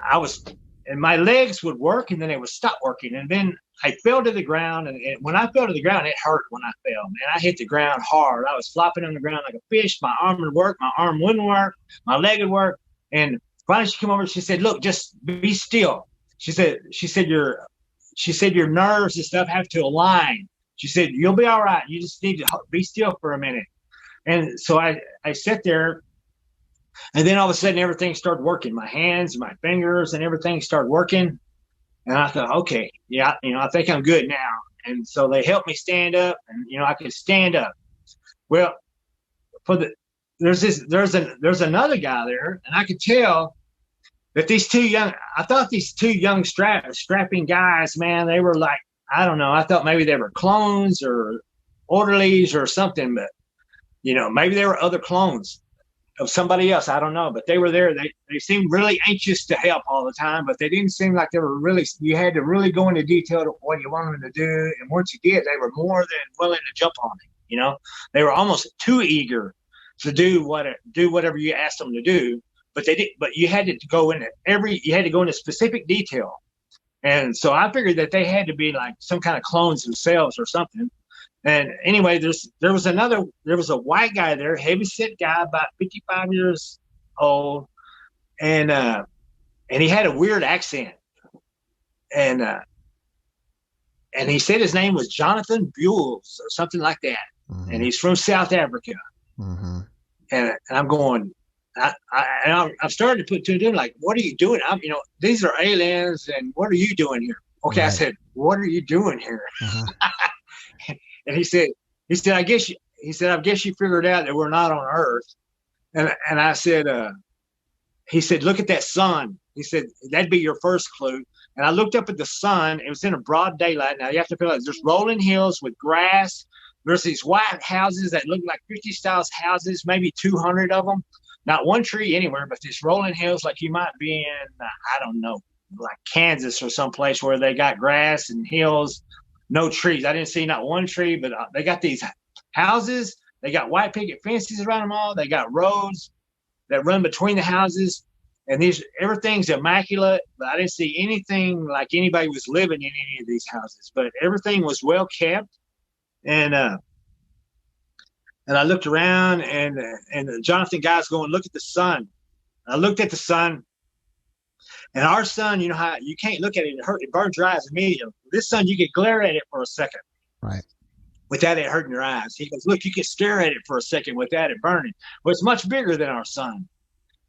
and my legs would work, and then they would stop working, and then I fell to the ground, and when I fell to the ground, it hurt when I fell, man. I hit the ground hard. I was flopping on the ground like a fish. My arm would work, my arm wouldn't work, my leg would work, and finally she came over. She said, "Look, just be still." She said your nerves and stuff have to align. She said, "You'll be all right. You just need to be still for a minute." And so I sat there, and then all of a sudden everything started working. My hands, my fingers, and everything started working. And I thought, okay, yeah, I think I'm good now. And so they helped me stand up, and I could stand up. Well, there's another guy there, and I could tell that these two young strapping guys, man, they were like, I don't know, I thought maybe they were clones or orderlies or something, but maybe they were other clones of somebody else. I don't know, but they were there. They seemed really anxious to help all the time, but they didn't seem like they were really, you had to really go into detail to what you wanted them to do. And once you did, they were more than willing to jump on it. They were almost too eager to do whatever you asked them to do, but they did, but you had to go into specific detail. And so I figured that they had to be like some kind of clones themselves or something. And anyway, there was a white guy there, heavy set guy, about 55 years old, and he had a weird accent, and he said his name was Jonathan Buells or something like that, mm-hmm. and he's from South Africa, mm-hmm. and I'm going, I've started to put two and two, like, what are you doing? These are aliens, and what are you doing here? Okay, right. I said, what are you doing here? Uh-huh. And he said, I guess you figured out that we're not on Earth. And I said, he said, look at that sun. He said, that'd be your first clue. And I looked up at the sun. It was in a broad daylight. Now you have to feel like there's rolling hills with grass. There's these white houses that look like 50 styles houses, maybe 200 of them. Not one tree anywhere, but these rolling hills, like you might be in, I don't know, like Kansas or someplace where they got grass and hills. No trees. I didn't see not one tree, but they got these houses. They got white picket fences around them all. They got roads that run between the houses, and everything's immaculate. But I didn't see anything like anybody was living in any of these houses. But everything was well kept, and I looked around, and the Jonathan guy's going, look at the sun. I looked at the sun. And our sun, you know how you can't look at it, it burns your eyes immediately. This sun, you can glare at it for a second. Right. Without it hurting your eyes. He goes, look, you can stare at it for a second without it burning. Well, it's much bigger than our sun.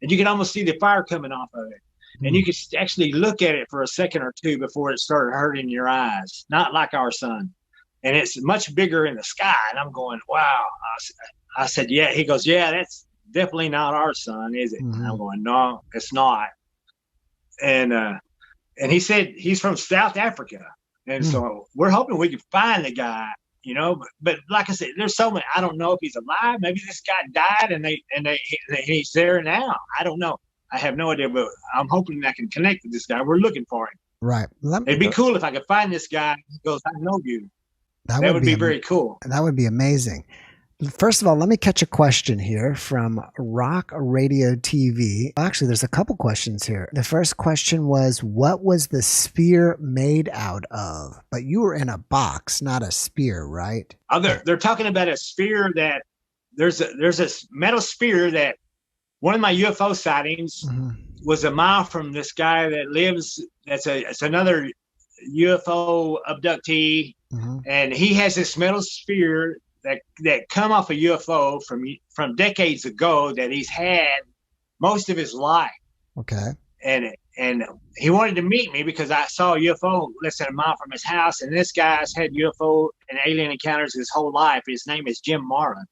And you can almost see the fire coming off of it. And you can actually look at it for a second or two before it started hurting your eyes. Not like our sun. And it's much bigger in the sky. And I'm going, wow. I said, yeah. He goes, yeah, that's definitely not our sun, is it? Mm-hmm. And I'm going, no, it's not. And he said he's from South Africa, and so we're hoping we can find the guy, But like I said, there's so many. I don't know if he's alive. Maybe this guy died, and he's there now. I don't know. I have no idea, but I'm hoping I can connect with this guy. We're looking for him. Right. It'd be cool if I could find this guy. He goes, I know you. That would be very cool. That would be amazing. First of all, let me catch a question here from Rock Radio TV. Actually, there's a couple questions here. The first question was, what was the spear made out of? But you were in a box, not a spear, right? They're talking about a spear that there's a metal spear that one of my UFO sightings was a mile from this guy that lives. It's another UFO abductee, and he has this metal spear that come off a UFO from decades ago that he's had most of his life. Okay. And he wanted to meet me because I saw a UFO less than a mile from his house, and this guy's had UFO and alien encounters his whole life. His name is JeffMara.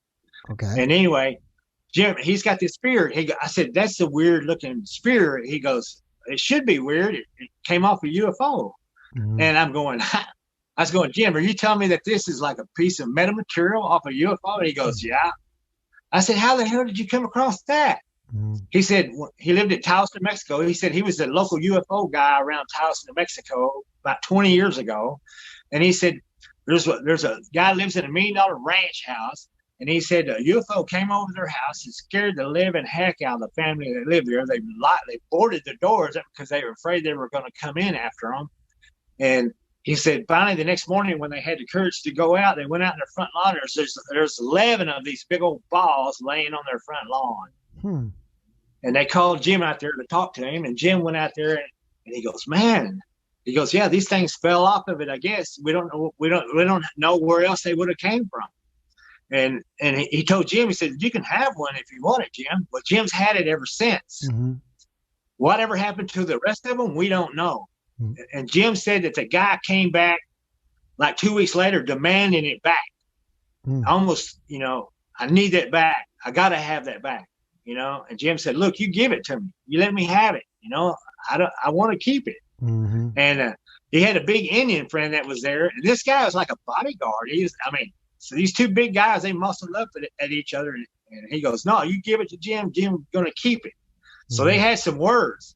Okay. And anyway, Jim, he's got this spear. I said, that's a weird looking spear. He goes, it should be weird. It came off a UFO. And I'm going, I was going, Jim, are you telling me that this is like a piece of metamaterial off a UFO? And he goes, yeah. I said, how the hell did you come across that? He said, he lived in Taos, New Mexico. He said he was the local UFO guy around Taos, New Mexico about 20 years ago. And he said, there's a guy lives in $1 million ranch house. And he said a UFO came over their house and scared the living heck out of the family that lived there. They boarded the doors because they were afraid they were going to come in after them. And he said finally the next morning when they had the courage to go out, they went out in their front lawn. There's 11 of these big old balls laying on their front lawn. And they called Jim out there to talk to him. And Jim went out there and he goes, man. He goes, yeah, these things fell off of it. I guess we don't know where else they would have came from. And he told Jim, he said, you can have one if you want it, Jim. But Jim's had it ever since. Whatever happened to the rest of them, we don't know. And Jim said that the guy came back like 2 weeks later demanding it back. Almost, I need that back. I got to have that back, And Jim said, look, you give it to me. You let me have it. I want to keep it. And he had a big Indian friend that was there. And this guy was like a bodyguard. So these two big guys, they muscled up at each other. And he goes, no, you give it to Jim. Jim's going to keep it. So they had some words.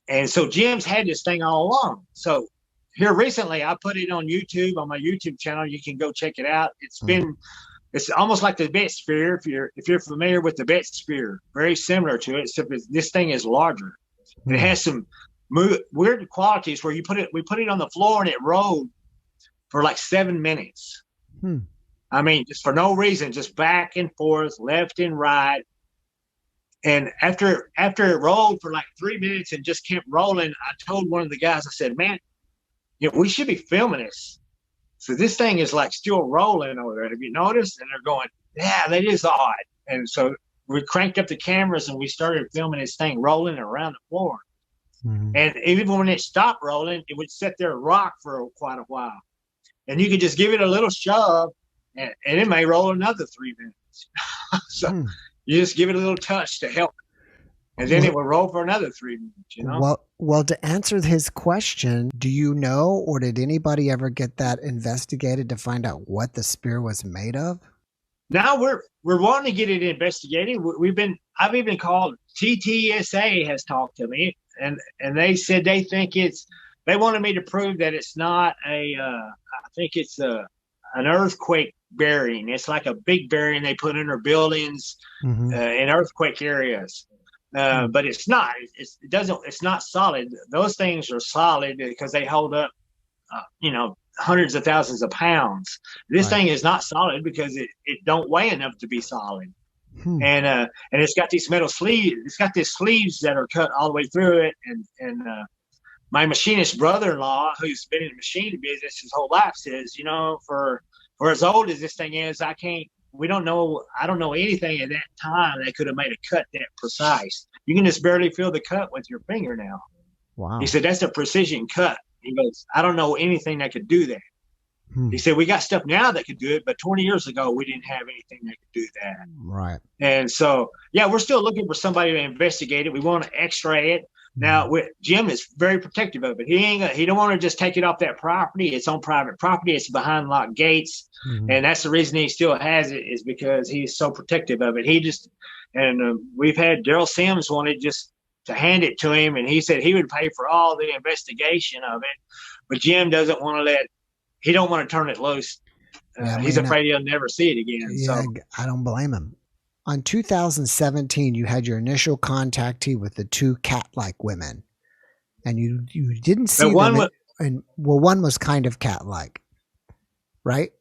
And so Jim's had this thing all along. So here recently, I put it on YouTube, on my YouTube channel. You can go check it out. It's almost like the Bet Sphere. If you're familiar with the Bet Sphere, very similar to it, except this thing is larger. And it has some weird qualities where we put it on the floor and it rolled for like 7 minutes. Just for no reason, just back and forth, left and right. And after it rolled for like 3 minutes and just kept rolling, I told one of the guys, I said, man, we should be filming this. So this thing is like still rolling over there. Have you noticed? And they're going, yeah, that is odd. And so we cranked up the cameras and we started filming this thing rolling around the floor. And even when it stopped rolling, it would sit there and rock for quite a while. And you could just give it a little shove and it may roll another 3 minutes. So you just give it a little touch to help it. And then it will roll for another 3 minutes, Well, to answer his question, do you know, or did anybody ever get that investigated to find out what the spear was made of? Now we're wanting to get it investigated. I've even called TTSA has talked to me and they said they think they wanted me to prove that it's not I think it's an earthquake bearing. It's like a big bearing they put in their buildings in earthquake areas. But it's not. It's not solid. Those things are solid because they hold up, hundreds of thousands of pounds. This thing is not solid because it don't weigh enough to be solid. And it's got these metal sleeves. It's got these sleeves that are cut all the way through it. And my machinist brother-in-law, who's been in the machine business his whole life, says, for as old as this thing is, I don't know anything at that time that could have made a cut that precise. You can just barely feel the cut with your finger now. Wow. He said, that's a precision cut. He goes, I don't know anything that could do that. He said, we got stuff now that could do it, but 20 years ago, we didn't have anything that could do that. Right. And so, we're still looking for somebody to investigate it. We want to x-ray it. Now, Jim is very protective of it. He don't want to just take it off that property. It's on private property. It's behind locked gates. And that's the reason he still has it is because he's so protective of it. We've had Daryl Sims wanted just to hand it to him. And he said he would pay for all the investigation of it. But Jim doesn't want to he don't want to turn it loose. He's afraid he'll never see it again. Yeah, so I don't blame him. On 2017, you had your initial contactee with the two cat-like women, and you didn't see them. One was kind of cat-like, right?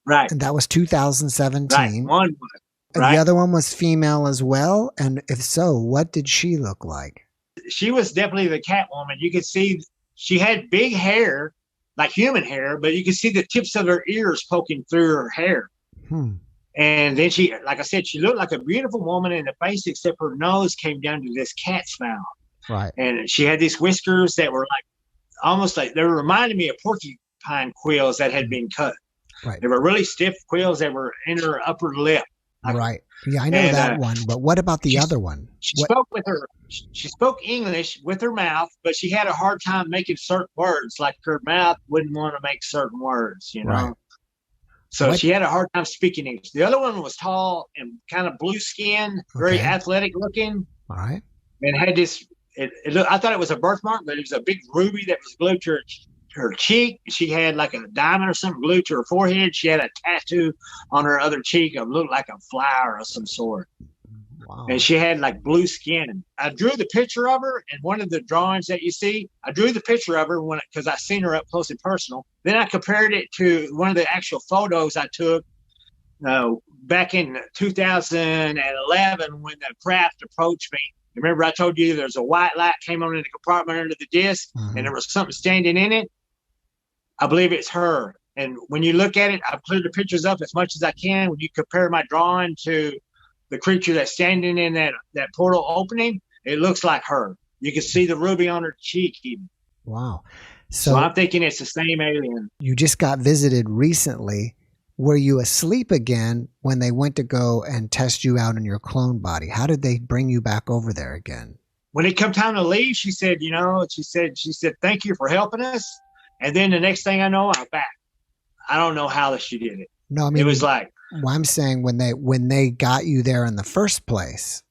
Right. And that was 2017. Right. One was. Right. The other one was female as well. And if so, what did she look like? She was definitely the cat woman. You could see she had big hair, like human hair, but you could see the tips of her ears poking through her hair. And then she, like I said, she looked like a beautiful woman in the face, except her nose came down to this cat's mouth. Right. And she had these whiskers that were almost like, they reminded me of porcupine quills that had been cut. Right. They were really stiff quills that were in her upper lip. Right. Yeah, I know that one. But what about the other one? She spoke English with her mouth, but she had a hard time making certain words. Like her mouth wouldn't want to make certain words, Right. So she had a hard time speaking English. The other one was tall and kind of blue skin, very athletic looking. All right. And had this, I thought it was a birthmark, but it was a big ruby that was glued to her cheek. She had like a diamond or something glued to her forehead. She had a tattoo on her other cheek of looked like a flower of some sort. Wow. And she had like blue skin. I drew the picture of her in one of the drawings that you see. I drew the picture of her because I seen her up close and personal. Then I compared it to one of the actual photos I took back in 2011 when the craft approached me. Remember I told you there's a white light came on in the compartment under the disc, and there was something standing in it? I believe it's her. And when you look at it, I've cleared the pictures up as much as I can. When you compare my drawing to the creature that's standing in that portal opening, it looks like her. You can see the ruby on her cheek even. Wow. So I'm thinking it's the same alien. You just got visited recently. Were you asleep again when they went to go and test you out in your clone body? How did they bring you back over there again? When it come time to leave, she said, she said, thank you for helping us. And then the next thing I know, I'm back. I don't know how she did it. No, I mean, it was like, well, I'm saying when they got you there in the first place,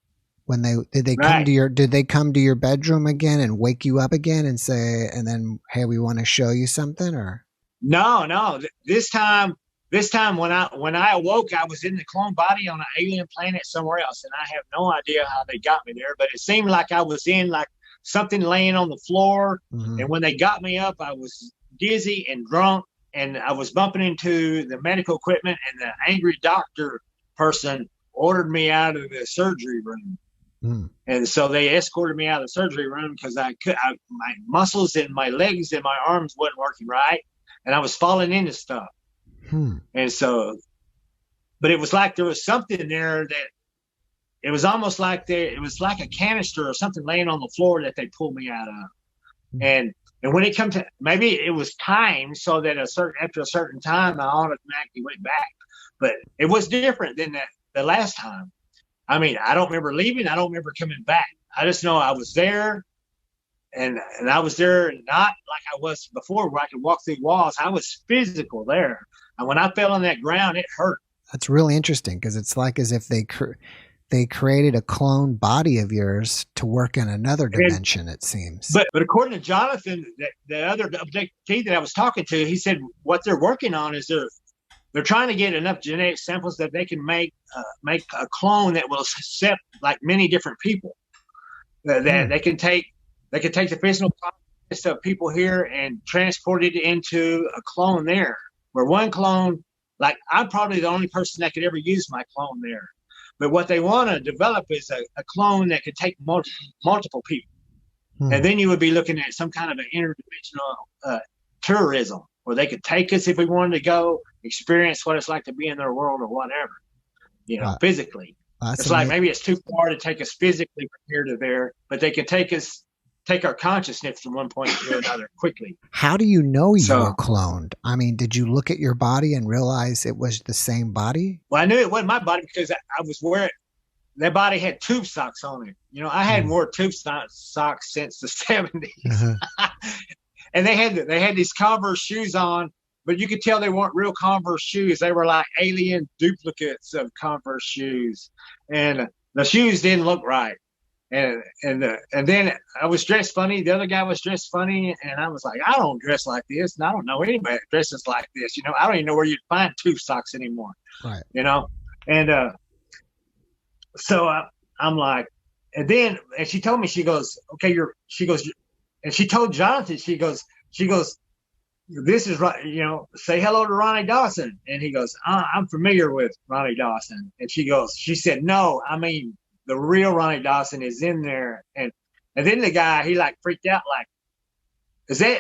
did they come to your bedroom again and wake you up again and say, and then, hey, we want to show you something? Or no, this time when I awoke, I was in the clone body on an alien planet somewhere else, and I have no idea how they got me there, but it seemed like I was in like something laying on the floor. And when they got me up, I was dizzy and drunk, and I was bumping into the medical equipment, and the angry doctor person ordered me out of the surgery room. And so they escorted me out of the surgery room because my muscles in my legs and my arms wasn't working right, and I was falling into stuff. And so, but it was like there was something there that it was almost like it was like a canister or something laying on the floor that they pulled me out of. And when it come to, maybe it was timed so that after a certain time, I automatically went back, but it was different than the last time. I mean, I don't remember leaving. I don't remember coming back. I just know I was there, and I was there not like I was before where I could walk through walls. I was physical there. And when I fell on that ground, it hurt. That's really interesting because it's like as if they created a clone body of yours to work in another dimension, it seems. But according to Jonathan, the other abductee that I was talking to, he said what they're working on is they're trying to get enough genetic samples that they can make a clone that will accept like many different people. That they can take the physical process of people here and transport it into a clone there. Where one clone, like I'm probably the only person that could ever use my clone there. But what they want to develop is a clone that could take multiple people. And then you would be looking at some kind of an interdimensional tourism where they could take us if we wanted to go experience what it's like to be in their world or whatever, physically. It's like maybe it's too far to take us physically from here to there, but they can take our consciousness from one point to another quickly. How do you know you were cloned? I mean, did you look at your body and realize it was the same body? Well, I knew it wasn't my body because I was wearing that body had tube socks on it. I hadn't worn tube socks since the 70s. And they had these Converse shoes on, but you could tell they weren't real Converse shoes. They were like alien duplicates of Converse shoes, and the shoes didn't look right. And then I was dressed funny. The other guy was dressed funny, and I was like, I don't dress like this, and I don't know anybody that dresses like this. I don't even know where you'd find tube socks anymore. Right. And so I'm like, and she told me, she goes, okay, and she told Jonathan, she goes, this is right, say hello to Ronny Dawson. And he goes, I'm familiar with Ronny Dawson. And she said, no, I mean, the real Ronny Dawson is in there. And then the guy, he like freaked out, like,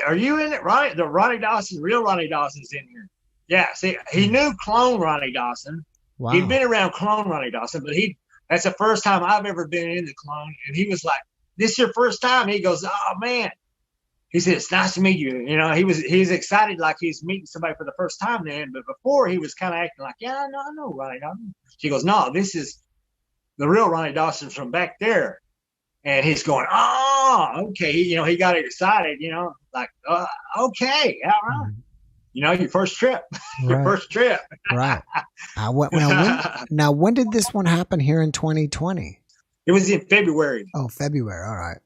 are you in it? Ronny, the Ronny Dawson, real Ronny Dawson's in here. Yeah. See, he knew clone Ronny Dawson. Wow. He'd been around clone Ronny Dawson, but that's the first time I've ever been in the clone. And he was like, this is your first time? He goes, oh man. He said, it's nice to meet you. He was excited like he's meeting somebody for the first time then. But before he was kind of acting like, yeah, I know Ronny Dawson. She goes, no, this is the real Ronny Dawson from back there. And he's going, oh, okay. He got excited, like, okay, all right. Your first trip, your first trip. Right. Now, when did this one happen here in 2020? It was in February. Oh, February. All right.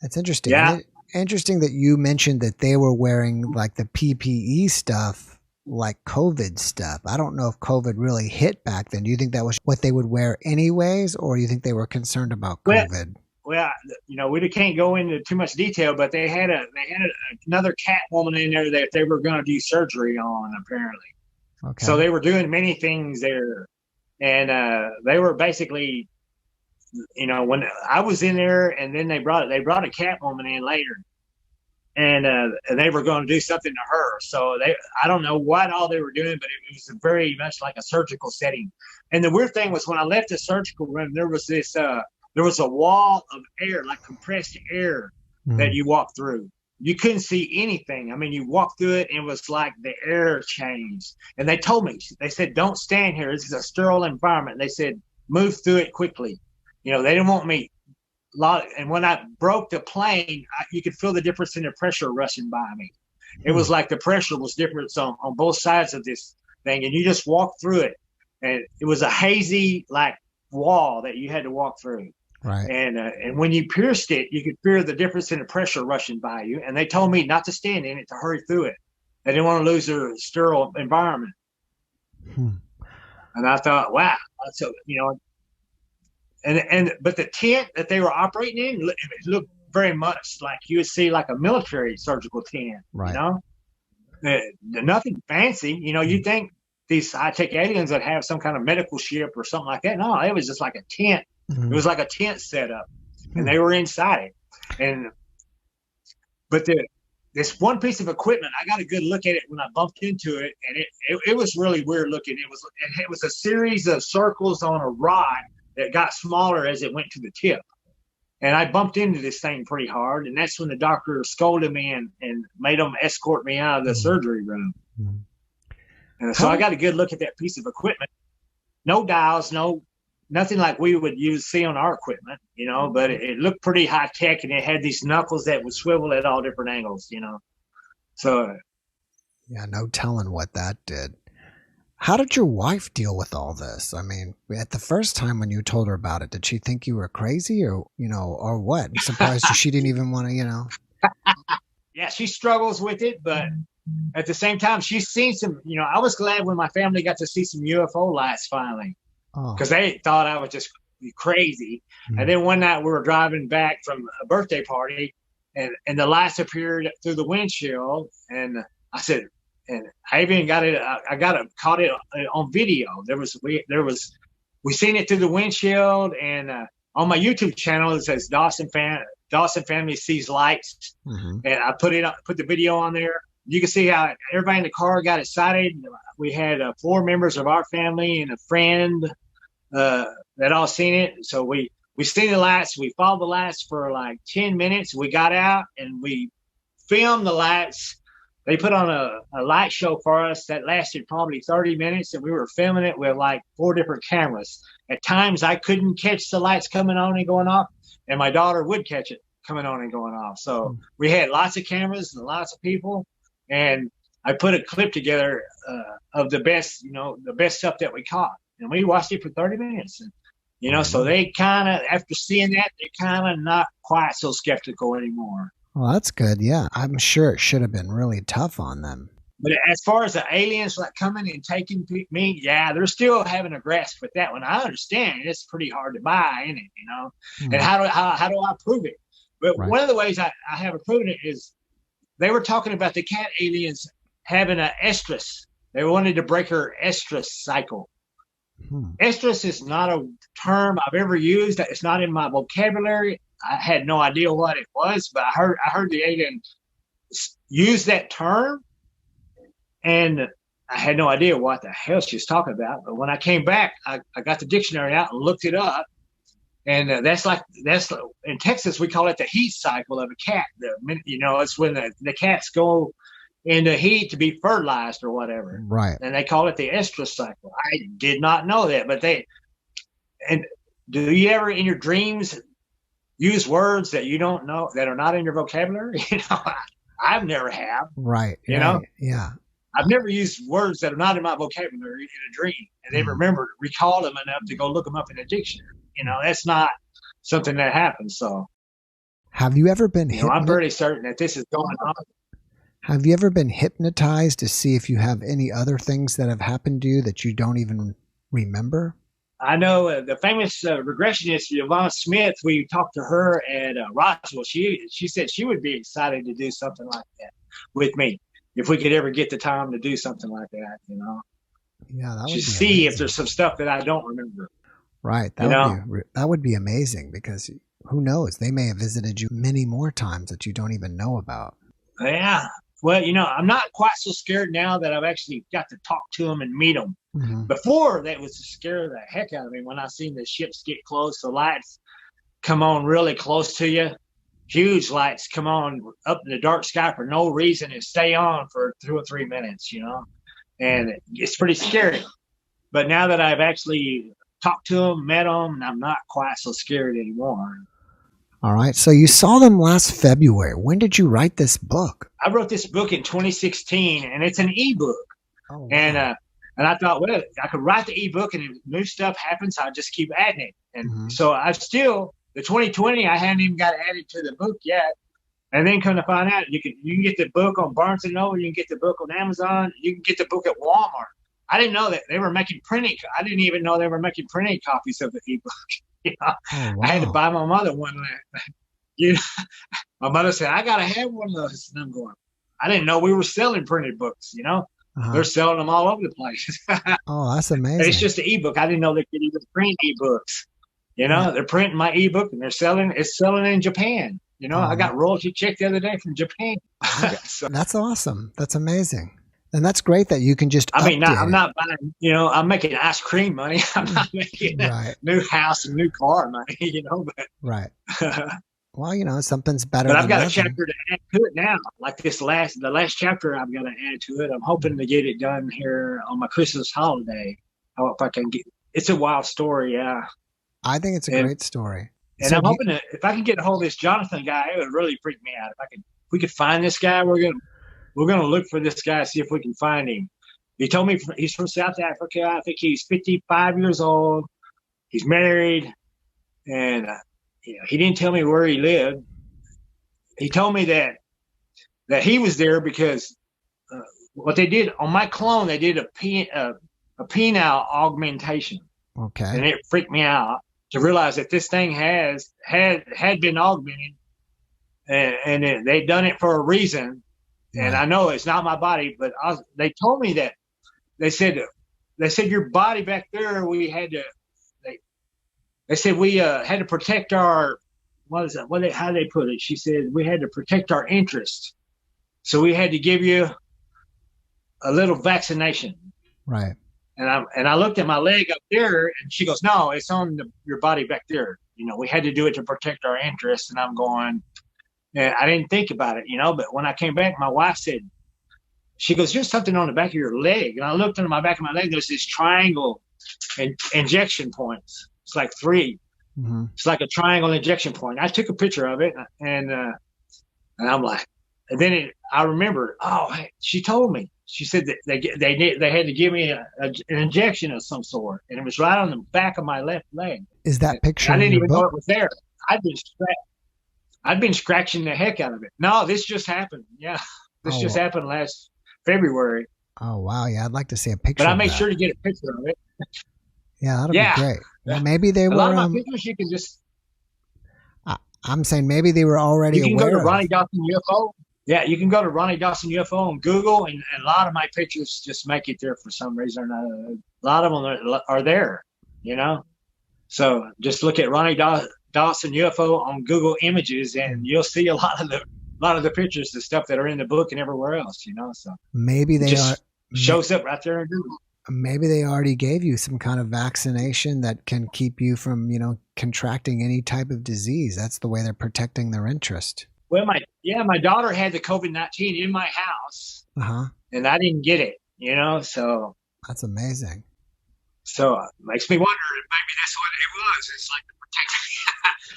That's interesting. Yeah. interesting that you mentioned that they were wearing like the PPE stuff, like COVID stuff. I don't know if COVID really hit back then. Do you think that was what they would wear anyways, or do you think they were concerned about COVID? Well, we can't go into too much detail, but they had another cat woman in there that they were going to do surgery on, apparently. Okay. So they were doing many things there, and they were basically, when I was in there, and then they brought a cat woman in later, and they were going to do something to her. So I don't know what all they were doing, but it was very much like a surgical setting. And the weird thing was when I left the surgical room, there was this. There was a wall of air, like compressed air, that you walked through. You couldn't see anything. I mean, you walked through it, and it was like the air changed. And they told me, they said, don't stand here. This is a sterile environment. And they said, move through it quickly. They didn't want me. And when I broke the plane, you could feel the difference in the pressure rushing by me. It was like the pressure was different on both sides of this thing. And you just walked through it. And it was a hazy, like, wall that you had to walk through. Right. And when you pierced it, you could feel the difference in the pressure rushing by you. And they told me not to stand in it, to hurry through it. They didn't want to lose their sterile environment. And I thought, wow. So, but the tent that they were operating in, it looked very much like you would see like a military surgical tent. Right. Nothing fancy. You'd think these high-tech aliens would have some kind of medical ship or something like that. No, it was just like a tent. It was like a tent setup, and they were inside it. But this one piece of equipment, I got a good look at it when I bumped into it, and it was really weird looking. It was a series of circles on a rod that got smaller as it went to the tip. And I bumped into this thing pretty hard, and that's when the doctor scolded me and made them escort me out of the surgery room. And so I got a good look at that piece of equipment. No dials, nothing like we would see on our equipment, but it looked pretty high tech, and it had these knuckles that would swivel at all different angles, So. Yeah, no telling what that did. How did your wife deal with all this? I mean, at the first time when you told her about it, did she think you were crazy or what? I'm surprised she didn't even want to, Yeah, she struggles with it, but at the same time, she's seen some, I was glad when my family got to see some UFO lights finally, because they thought I was just crazy. And then one night we were driving back from a birthday party, and the lights appeared through the windshield, and I said, and I even got it. Caught it on video. We seen it through the windshield, and on my YouTube channel it says Dawson Family Sees Lights, and I put the video on there. You can see how everybody in the car got excited. We had 4 members of our family and a friend that all seen it. So we seen the lights. We followed the lights for like 10 minutes. We got out and we filmed the lights. They put on a light show for us that lasted probably 30 minutes, and we were filming it with like 4 different cameras. At times, I couldn't catch the lights coming on and going off, and my daughter would catch it coming on and going off. So we had lots of cameras and lots of people, and I put a clip together of the best stuff that we caught, and we watched it for 30 minutes. And, so they kind of, after seeing that, they're kind of not quite so skeptical anymore. Well, that's good. Yeah, I'm sure it should have been really tough on them. But as far as the aliens like coming and taking me, yeah, they're still having a grasp with that one. I understand it's pretty hard to buy, isn't it? And how do I prove it? But one of the ways I have proven it is they were talking about the cat aliens having an estrus. They wanted to break her estrus cycle. Estrus is not a term I've ever used. It's not in my vocabulary. I had no idea what it was, but I heard the alien use that term, and I had no idea what the hell she was talking about. But when I came back, I got the dictionary out and looked it up, and that's in Texas we call it the heat cycle of a cat. It's when the cats go into heat to be fertilized or whatever, right? And they call it the estrus cycle. I did not know that, but and do you ever in your dreams use words that you don't know, that are not in your vocabulary? I've never have. Right. Yeah. I've never used words that are not in my vocabulary in a dream, and then recall them enough to go look them up in a dictionary. That's not something that happens. So. Have you ever been I'm pretty certain that this is going on. Have you ever been hypnotized to see if you have any other things that have happened to you that you don't even remember? I know the famous regressionist Yvonne Smith. We talked to her at Roswell. She said she would be excited to do something like that with me if we could ever get the time to do something like that. Yeah, that would be see amazing. if there's some stuff that I don't remember. Right, that would be amazing, because who knows? They may have visited you many more times that you don't even know about. Yeah. Well, I'm not quite so scared now that I've actually got to talk to them and meet them. Mm-hmm. Before, that was to scare the heck out of me when I seen the ships get close, the lights come on really close to you. Huge lights come on up in the dark sky for no reason and stay on for 2 or 3 minutes, and it's pretty scary. But now that I've actually talked to them, met them, I'm not quite so scared anymore. All right. So you saw them last February. When did you write this book? I wrote this book in 2016, and it's an ebook. Oh, wow. And I thought, well, I could write the ebook, and if new stuff happens, I'll just keep adding it. And so the 2020, I hadn't even got added to the book yet. And then come to find out, you can get the book on Barnes & Noble, you can get the book on Amazon, you can get the book at Walmart. I didn't know that they were making printing. I didn't even know they were making printing copies of the ebook. Oh, wow. I had to buy my mother one. My mother said, I got to have one of those. And I'm going, I didn't know we were selling printed books, They're selling them all over the place. Oh, that's amazing. It's just an ebook. I didn't know they could even print ebooks. They're printing my ebook and it's selling in Japan. I got royalty check the other day from Japan. So, that's awesome. That's amazing. And that's great that you can just I'm not buying, I'm making ice cream money. I'm not making new house and new car money, but right. Well, something's better. But I've got a chapter to add to it now. Like the last chapter I've got to add to it. I'm hoping to get it done here on my Christmas holiday. I hope I can get it's a wild story, yeah. I think it's a great story. And so I'm hoping that if I can get a hold of this Jonathan guy, it would really freak me out. If we could find this guy, we're gonna look for this guy, see if we can find him. He told me he's from South Africa. I think he's 55 years old. He's married, and he didn't tell me where he lived. He told me that he was there because what they did on my clone, they did a penile augmentation. Okay, and it freaked me out to realize that this thing had been augmented, and they'd done it for a reason. Right. And I know it's not my body, but they told me that they said your body back there, we had to. They said we had to protect our how they put it. She said we had to protect our interest, so we had to give you a little vaccination. Right. And I looked at my leg up there, and she goes, "No, it's on your body back there. We had to do it to protect our interest." And I'm going, and I didn't think about it, But when I came back, my wife said, she goes, "There's something on the back of your leg." And I looked on my back of my leg. There's this triangle and injection points. It's like 3. Mm-hmm. It's like a triangle injection point. I took a picture of it, and I'm like, and then I remembered. Oh, she told me. She said that they had to give me an injection of some sort, and it was right on the back of my left leg. Is that picture? I didn't even know it was there. I'd been scratching the heck out of it. No, this just happened. Yeah, this just happened last February. Oh wow, yeah, I'd like to see a picture. But I made sure to get a picture of it. Yeah, that'd be great. Well, maybe they were. A lot of my pictures you can just. I'm saying maybe they were already aware. You can go to Ronny Dawson UFO. Yeah, you can go to Ronny Dawson UFO on Google, and a lot of my pictures just make it there for some reason or another. A lot of them are there, So just look at Ronny Dawson UFO on Google Images, and you'll see a lot of the pictures, the stuff that are in the book and everywhere else. So maybe they shows up right there in Google. Maybe they already gave you some kind of vaccination that can keep you from, contracting any type of disease. That's the way they're protecting their interest. Well, my daughter had the COVID-19 in my house, and I didn't get it, so. That's amazing. So it makes me wonder if maybe that's what it was. It's like to protect me.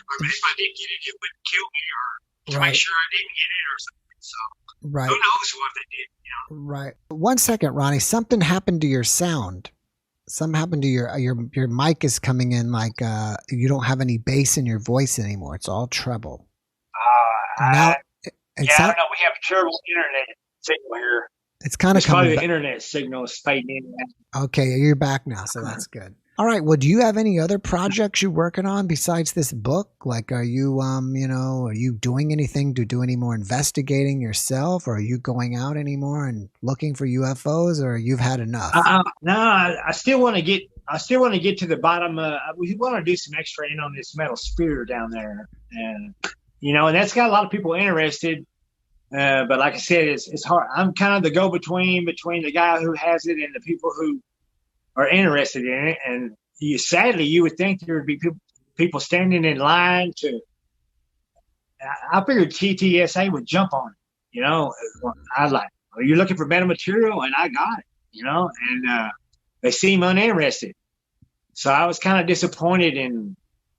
Or if I didn't get it, it wouldn't kill me, or to make sure I didn't get it or something. So who knows what they did, Right. 1 second, Ronny. Something happened to your sound. Something happened to your mic is coming in like you don't have any bass in your voice anymore. It's all treble. And now, I don't know. We have a terrible internet signal here. It's kind of It's probably coming the internet signal is fading in. Okay, you're back now, so that's good. All right. Well, do you have any other projects you're working on besides this book? Like, are you, are you doing anything to do any more investigating yourself, or are you going out anymore and looking for UFOs, or you've had enough? No, I still want to get. I still want to get to the bottom. We want to do some X-raying on this metal sphere down there, and and that's got a lot of people interested. But like I said, it's hard. I'm kind of the go-between between the guy who has it and the people who are interested in it. And sadly, you would think there would be people standing in line to. I figured TTSA would jump on it. I like, are you looking for metamaterial? And I got it. And they seem uninterested. So I was kind of disappointed in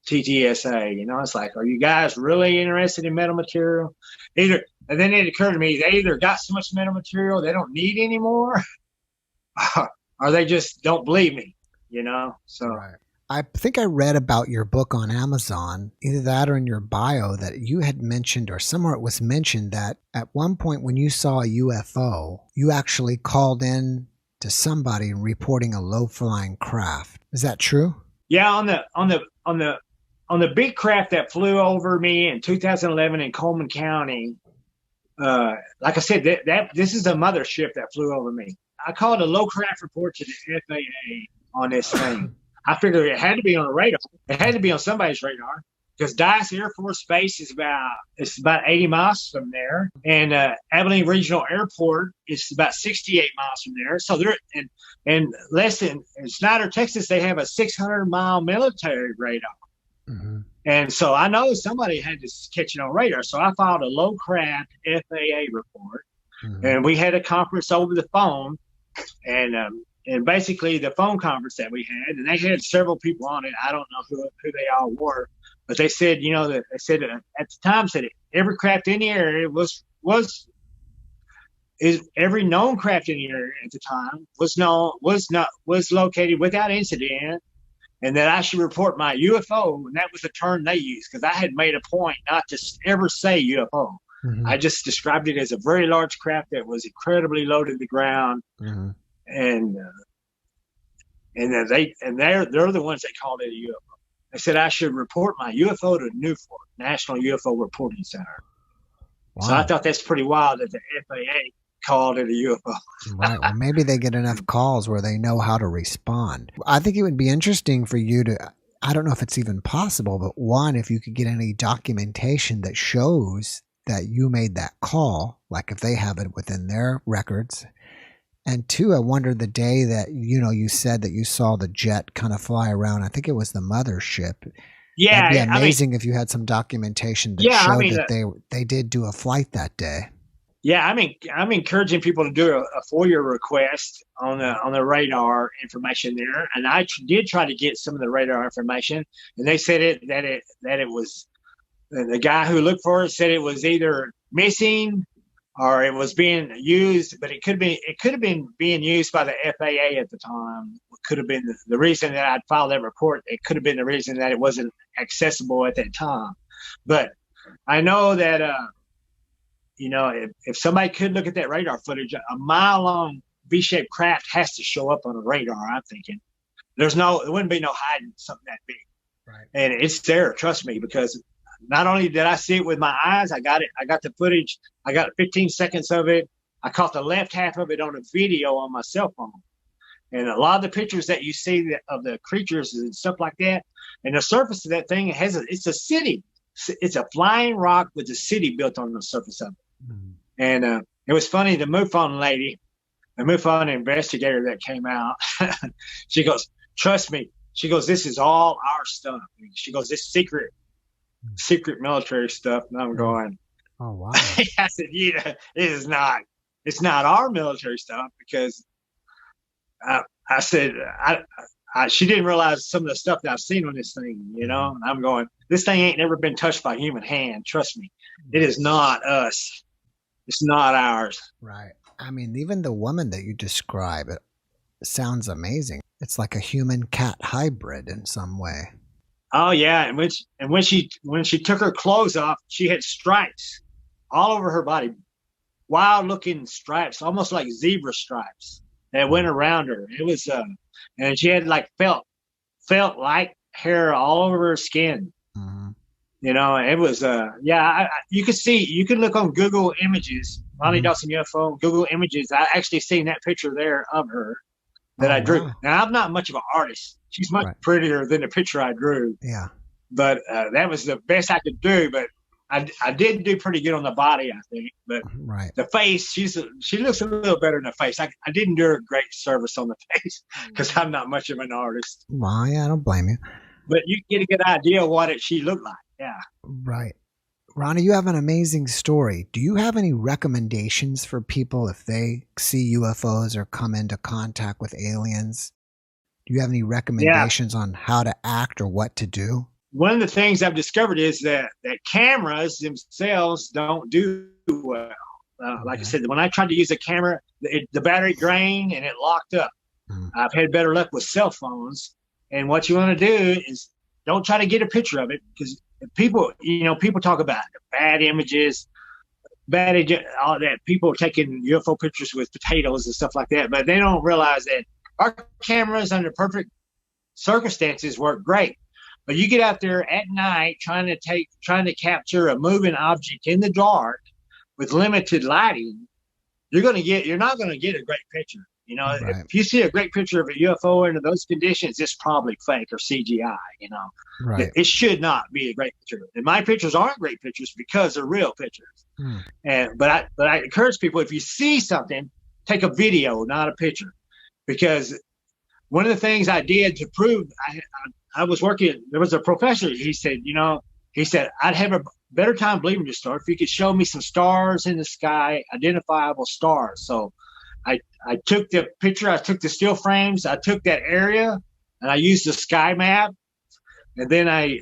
TTSA. It's like, are you guys really interested in metamaterial? And then it occurred to me, they either got so much metamaterial they don't need anymore, or they just don't believe me, So right. I think I read about your book on Amazon, either that or in your bio, that you had mentioned, or somewhere it was mentioned, that at one point when you saw a UFO, you actually called in to somebody reporting a low-flying craft. Is that true? Yeah, on the big craft that flew over me in 2011 in Coleman County. Like I said, this is a mothership that flew over me. I called a low craft report to the FAA on this thing. I figured it had to be on a radar. It had to be on somebody's radar, because Dyce Air Force Base is about 80 miles from there, and Abilene Regional Airport is about 68 miles from there. So they're in less than in Snyder, Texas, they have a 600-mile military radar. Mm-hmm. And so I know somebody had to catch it on radar. So I filed a low craft FAA report, and we had a conference over the phone, and basically the phone conference that we had, and they had several people on it. I don't know who they all were, but they said, they said at the time, said every craft in the area every known craft in the area at the time was located without incident. And that I should report my UFO, and that was the term they used, because I had made a point not to ever say UFO. Mm-hmm. I just described it as a very large craft that was incredibly low to the ground, mm-hmm. and they're the ones that called it a UFO. They said I should report my UFO to Newport National UFO Reporting Center. Wow. So I thought that's pretty wild that the FAA called it a UFO. Right. Well, maybe they get enough calls where they know how to respond. I think it would be interesting for you to, I don't know if it's even possible, but one, if you could get any documentation that shows that you made that call, like if they have it within their records. And two, I wonder the day that, you said that you saw the jet kind of fly around. I think it was the mothership. Yeah. It'd be amazing if you had some documentation that showed that they did do a flight that day. Yeah, I'm encouraging people to do a FOIA request on the radar information there, and I did try to get some of the radar information, and they said that it was the guy who looked for it said it was either missing or it was being used, but it could have been being used by the FAA at the time. It could have been the reason that I'd filed that report. It could have been the reason that it wasn't accessible at that time, but I know that. If somebody could look at that radar footage, a mile-long V-shaped craft has to show up on a radar. I'm thinking there wouldn't be no hiding something that big, right? And it's there, trust me, because not only did I see it with my eyes, I got it. I got the footage. I got 15 seconds of it. I caught the left half of it on a video on my cell phone, and a lot of the pictures that you see of the creatures and stuff like that, and the surface of that thing it's a city. It's a flying rock with a city built on the surface of it. Mm-hmm. And it was funny, the MUFON investigator that came out, she goes, trust me, she goes, this is all our stuff. She goes, this secret military stuff. And I'm going, oh wow. I said, yeah, it's not our military stuff, because I said she didn't realize some of the stuff that I've seen on this thing, and I'm going, this thing ain't never been touched by human hand. Trust me. It is not us. It's not ours. Right. I mean, even the woman that you describe, it sounds amazing. It's like a human-cat hybrid in some way. Oh yeah, and when she took her clothes off, she had stripes all over her body, wild looking stripes, almost like zebra stripes that went around her. It was, and she had like felt like hair all over her skin. Mm-hmm. You know, it was, you can look on Google Images, Ronny Dawson UFO, Google Images. I actually seen that picture there of her that I drew. Wow. Now, I'm not much of an artist. She's much prettier than the picture I drew. Yeah. But that was the best I could do. But I did do pretty good on the body, I think. But the face, she looks a little better in the face. I didn't do her great service on the face because I'm not much of an artist. Well, yeah, I don't blame you. But you get a good idea of what she looked like. Yeah. Right. Ronny, you have an amazing story. Do you have any recommendations for people if they see UFOs or come into contact with aliens? Do you have any recommendations on how to act or what to do? One of the things I've discovered is that cameras themselves don't do well. Like I said, when I tried to use a camera, the battery drained and it locked up. I've had better luck with cell phones. And what you want to do is don't try to get a picture of it, because people talk about bad images, all that. People are taking UFO pictures with potatoes and stuff like that, but they don't realize that our cameras under perfect circumstances work great. But you get out there at night trying to capture a moving object in the dark with limited lighting, you're not going to get a great picture. You know, if you see a great picture of a UFO under those conditions, it's probably fake or CGI. You know, it should not be a great picture. And my pictures aren't great pictures because they're real pictures. But I encourage people, if you see something, take a video, not a picture, because one of the things I did to prove I was working, there was a professor. He said, I'd have a better time believing your story if you could show me some stars in the sky, identifiable stars. So I took the picture, I took the still frames, I took that area, and I used the sky map, and then I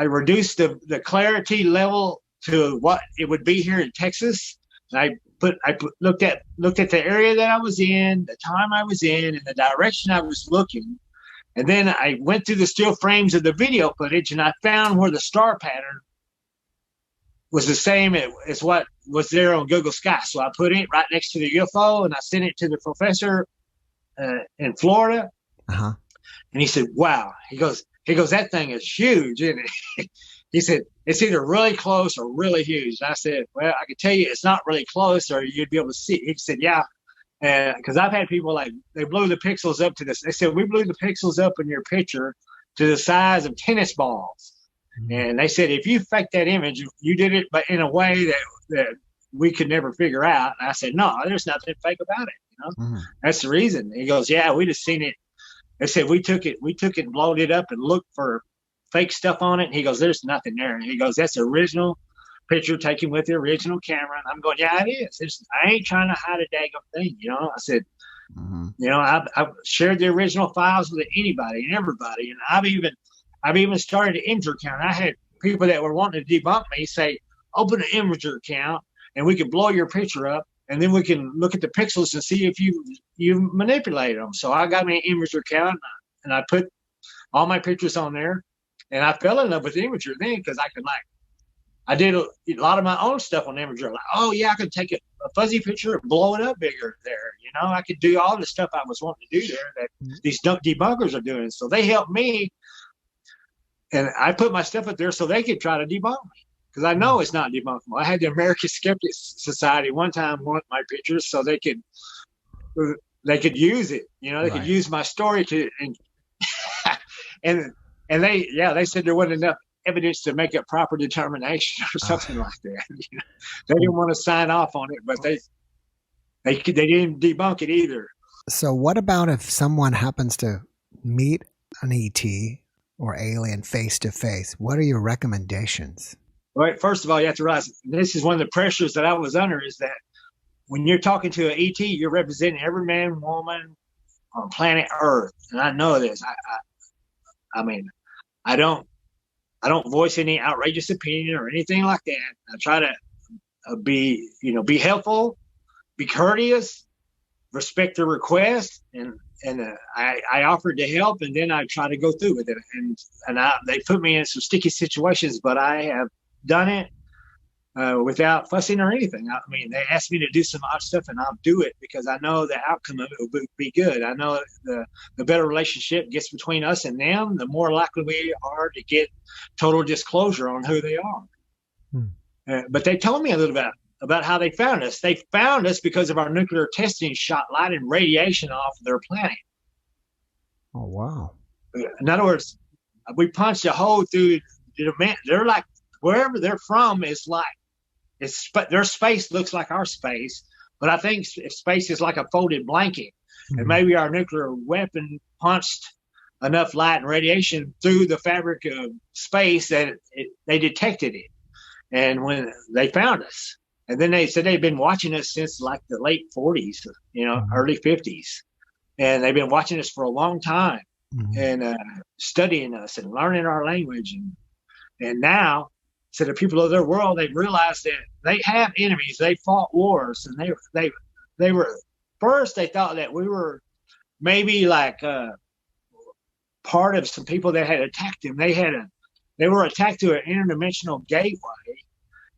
reduced the clarity level to what it would be here in Texas. And I looked at the area that I was in, the time I was in, and the direction I was looking. And then I went through the still frames of the video footage, and I found where the star pattern was the same as what was there on Google Sky. So I put it right next to the UFO, and I sent it to the professor in Florida. And he said, wow. He goes, that thing is huge, isn't it? He said, it's either really close or really huge. And I said, well, I can tell you it's not really close, or you'd be able to see it. He said, yeah. Because I've had people they blew the pixels up to this. They said, we blew the pixels up in your picture to the size of tennis balls. And they said, if you fake that image, you did it, but in a way that we could never figure out. And I said, no, there's nothing fake about it. You know, that's the reason. He goes, yeah, we just seen it. They said, we took it and blowed it up and looked for fake stuff on it. And he goes, there's nothing there. And he goes, that's the original picture taken with the original camera. And I'm going, yeah, it is. I ain't trying to hide a daggum thing. You know, I said, you know, I've shared the original files with anybody and everybody. And I've even started an Imgur account. I had people that were wanting to debunk me say, open an Imgur account and we can blow your picture up, and then we can look at the pixels and see if you manipulated them. So I got me an Imgur account, and I put all my pictures on there, and I fell in love with Imgur then, because I did a lot of my own stuff on Imgur. Like, oh yeah, I could take a fuzzy picture and blow it up bigger there. You know, I could do all the stuff I was wanting to do there that these debunkers are doing. So they helped me. And I put my stuff up there so they could try to debunk me, because I know it's not debunkable. I had the American Skeptics Society one time want my pictures so they could use it. You know, they could use my story to, and they said there wasn't enough evidence to make a proper determination or something like that. You know, they didn't want to sign off on it, but they didn't debunk it either. So what about if someone happens to meet an ET or alien face to face? What are your recommendations? Right. First of all, you have to realize this is one of the pressures that I was under, is that when you're talking to an ET, you're representing every man, woman on planet Earth. And I know this. I mean, I don't voice any outrageous opinion or anything like that. I try to be helpful, be courteous, respect their request, and I offered to help, and then I try to go through with it. And they put me in some sticky situations, but I have done it without fussing or anything. I mean, they asked me to do some odd stuff, and I'll do it because I know the outcome of it will be good. I know the better relationship gets between us and them, the more likely we are to get total disclosure on who they are. But they told me a little bit about how they found us. They found us because of our nuclear testing shot light and radiation off their planet. Oh, wow. In other words, we punched a hole through they're like, wherever they're from is like, their space looks like our space, but I think space is like a folded blanket. And maybe our nuclear weapon punched enough light and radiation through the fabric of space that they detected it. And when they found us, and then they said they've been watching us since like the late 40s, early 50s. And they've been watching us for a long time and studying us and learning our language. And now, to the people of their world, they've realized that they have enemies. They fought wars, and they were first. They thought that we were maybe like part of some people that had attacked them. They were attacked through an interdimensional gateway,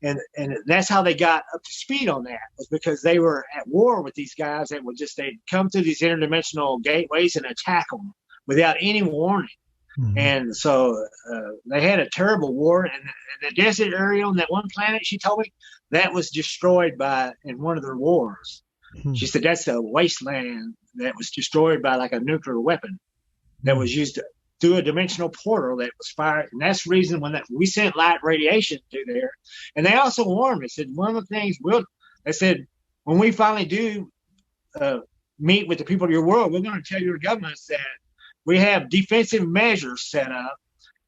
and that's how they got up to speed on that, was because they were at war with these guys that would they'd come through these interdimensional gateways and attack them without any warning. And so they had a terrible war, and the desert area on that one planet, she told me, that was destroyed in one of their wars. She said that's a wasteland that was destroyed by like a nuclear weapon that was used through a dimensional portal that was fired. And that's the reason we sent light radiation through there. And they also warned me, said one of the things they said, when we finally do meet with the people of your world, we're going to tell your governments that we have defensive measures set up,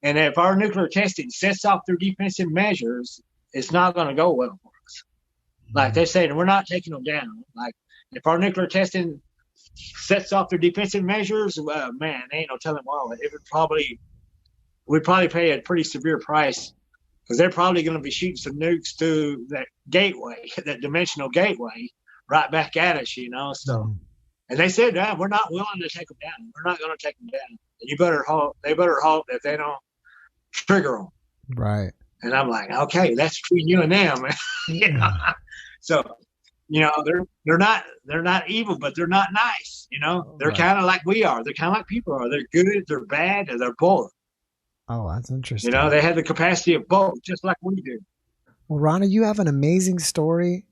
and if our nuclear testing sets off their defensive measures, it's not going to go well for us. Like they say, we're not taking them down. Like if our nuclear testing sets off their defensive measures, man, ain't no telling why. We'd probably pay a pretty severe price, because they're probably going to be shooting some nukes through that gateway, that dimensional gateway, right back at us, So. And they said, no, we're not willing to take them down. We're not going to take them down. You better hope. They better hope that they don't trigger them. Right. And I'm like, okay, that's between you and them. So, they're not evil, but they're not nice. They're kind of like we are. They're kind of like people are. They're good, they're bad, and they're both. Oh, that's interesting. They have the capacity of both, just like we do. Well, Ronny, you have an amazing story.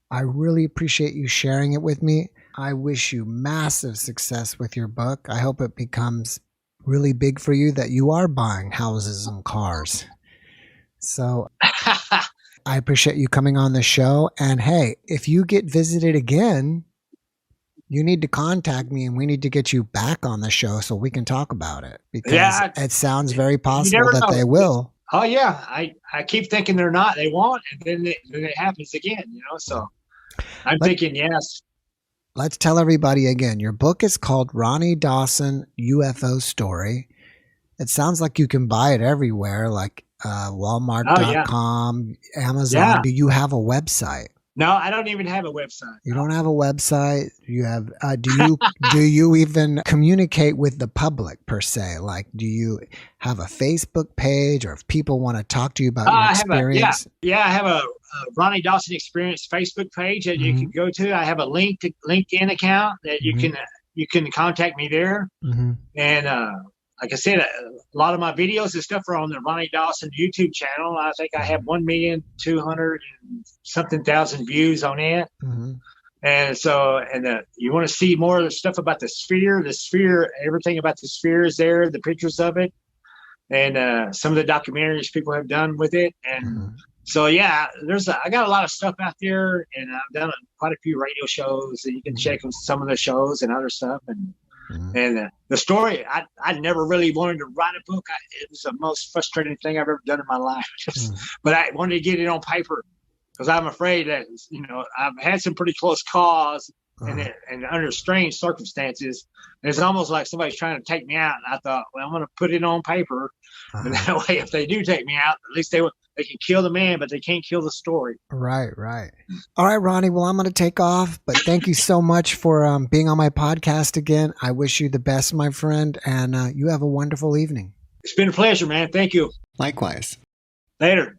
I really appreciate you sharing it with me. I wish you massive success with your book. I hope it becomes really big for you, that you are buying houses and cars. So I appreciate you coming on the show. And hey, if you get visited again, you need to contact me, and we need to get you back on the show so we can talk about it, because it sounds very possible that they will. Oh yeah. I keep thinking they're not, they won't. And then it happens again, so I'm thinking, yes. Let's tell everybody again, your book is called Ronny Dawson UFO Story. It sounds like you can buy it everywhere, like Walmart.com, Amazon. Yeah. Do you have a website? No, I don't even have a website. You don't have a website? You have? Do you even communicate with the public per se? Like, do you have a Facebook page, or if people want to talk to you about your experience? I have a Ronny Dawson Experience Facebook page that you can go to. I have a LinkedIn account that you can contact me there. And like I said, a lot of my videos and stuff are on the Ronny Dawson YouTube channel. I think I have 1,200,000 views on it. And so, you want to see more of the stuff about the sphere, everything about the sphere is there, the pictures of it, and some of the documentaries people have done with it. And so, yeah, I got a lot of stuff out there, and I've done quite a few radio shows, and you can check some of the shows and other stuff. And the story, I never really wanted to write a book. It was the most frustrating thing I've ever done in my life. But I wanted to get it on paper, because I'm afraid that, I've had some pretty close calls and under strange circumstances. And it's almost like somebody's trying to take me out. And I thought, well, I'm going to put it on paper. And that way, if they do take me out, at least they can kill the man, but they can't kill the story. Right. All right, Ronny. Well, I'm going to take off, but thank you so much for being on my podcast again. I wish you the best, my friend, and you have a wonderful evening. It's been a pleasure, man. Thank you. Likewise. Later.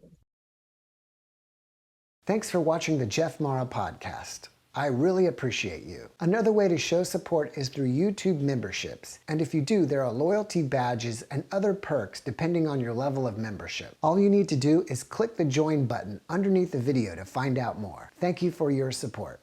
Thanks for watching the JeffMara podcast. I really appreciate you. Another way to show support is through YouTube memberships. And if you do, there are loyalty badges and other perks depending on your level of membership. All you need to do is click the join button underneath the video to find out more. Thank you for your support.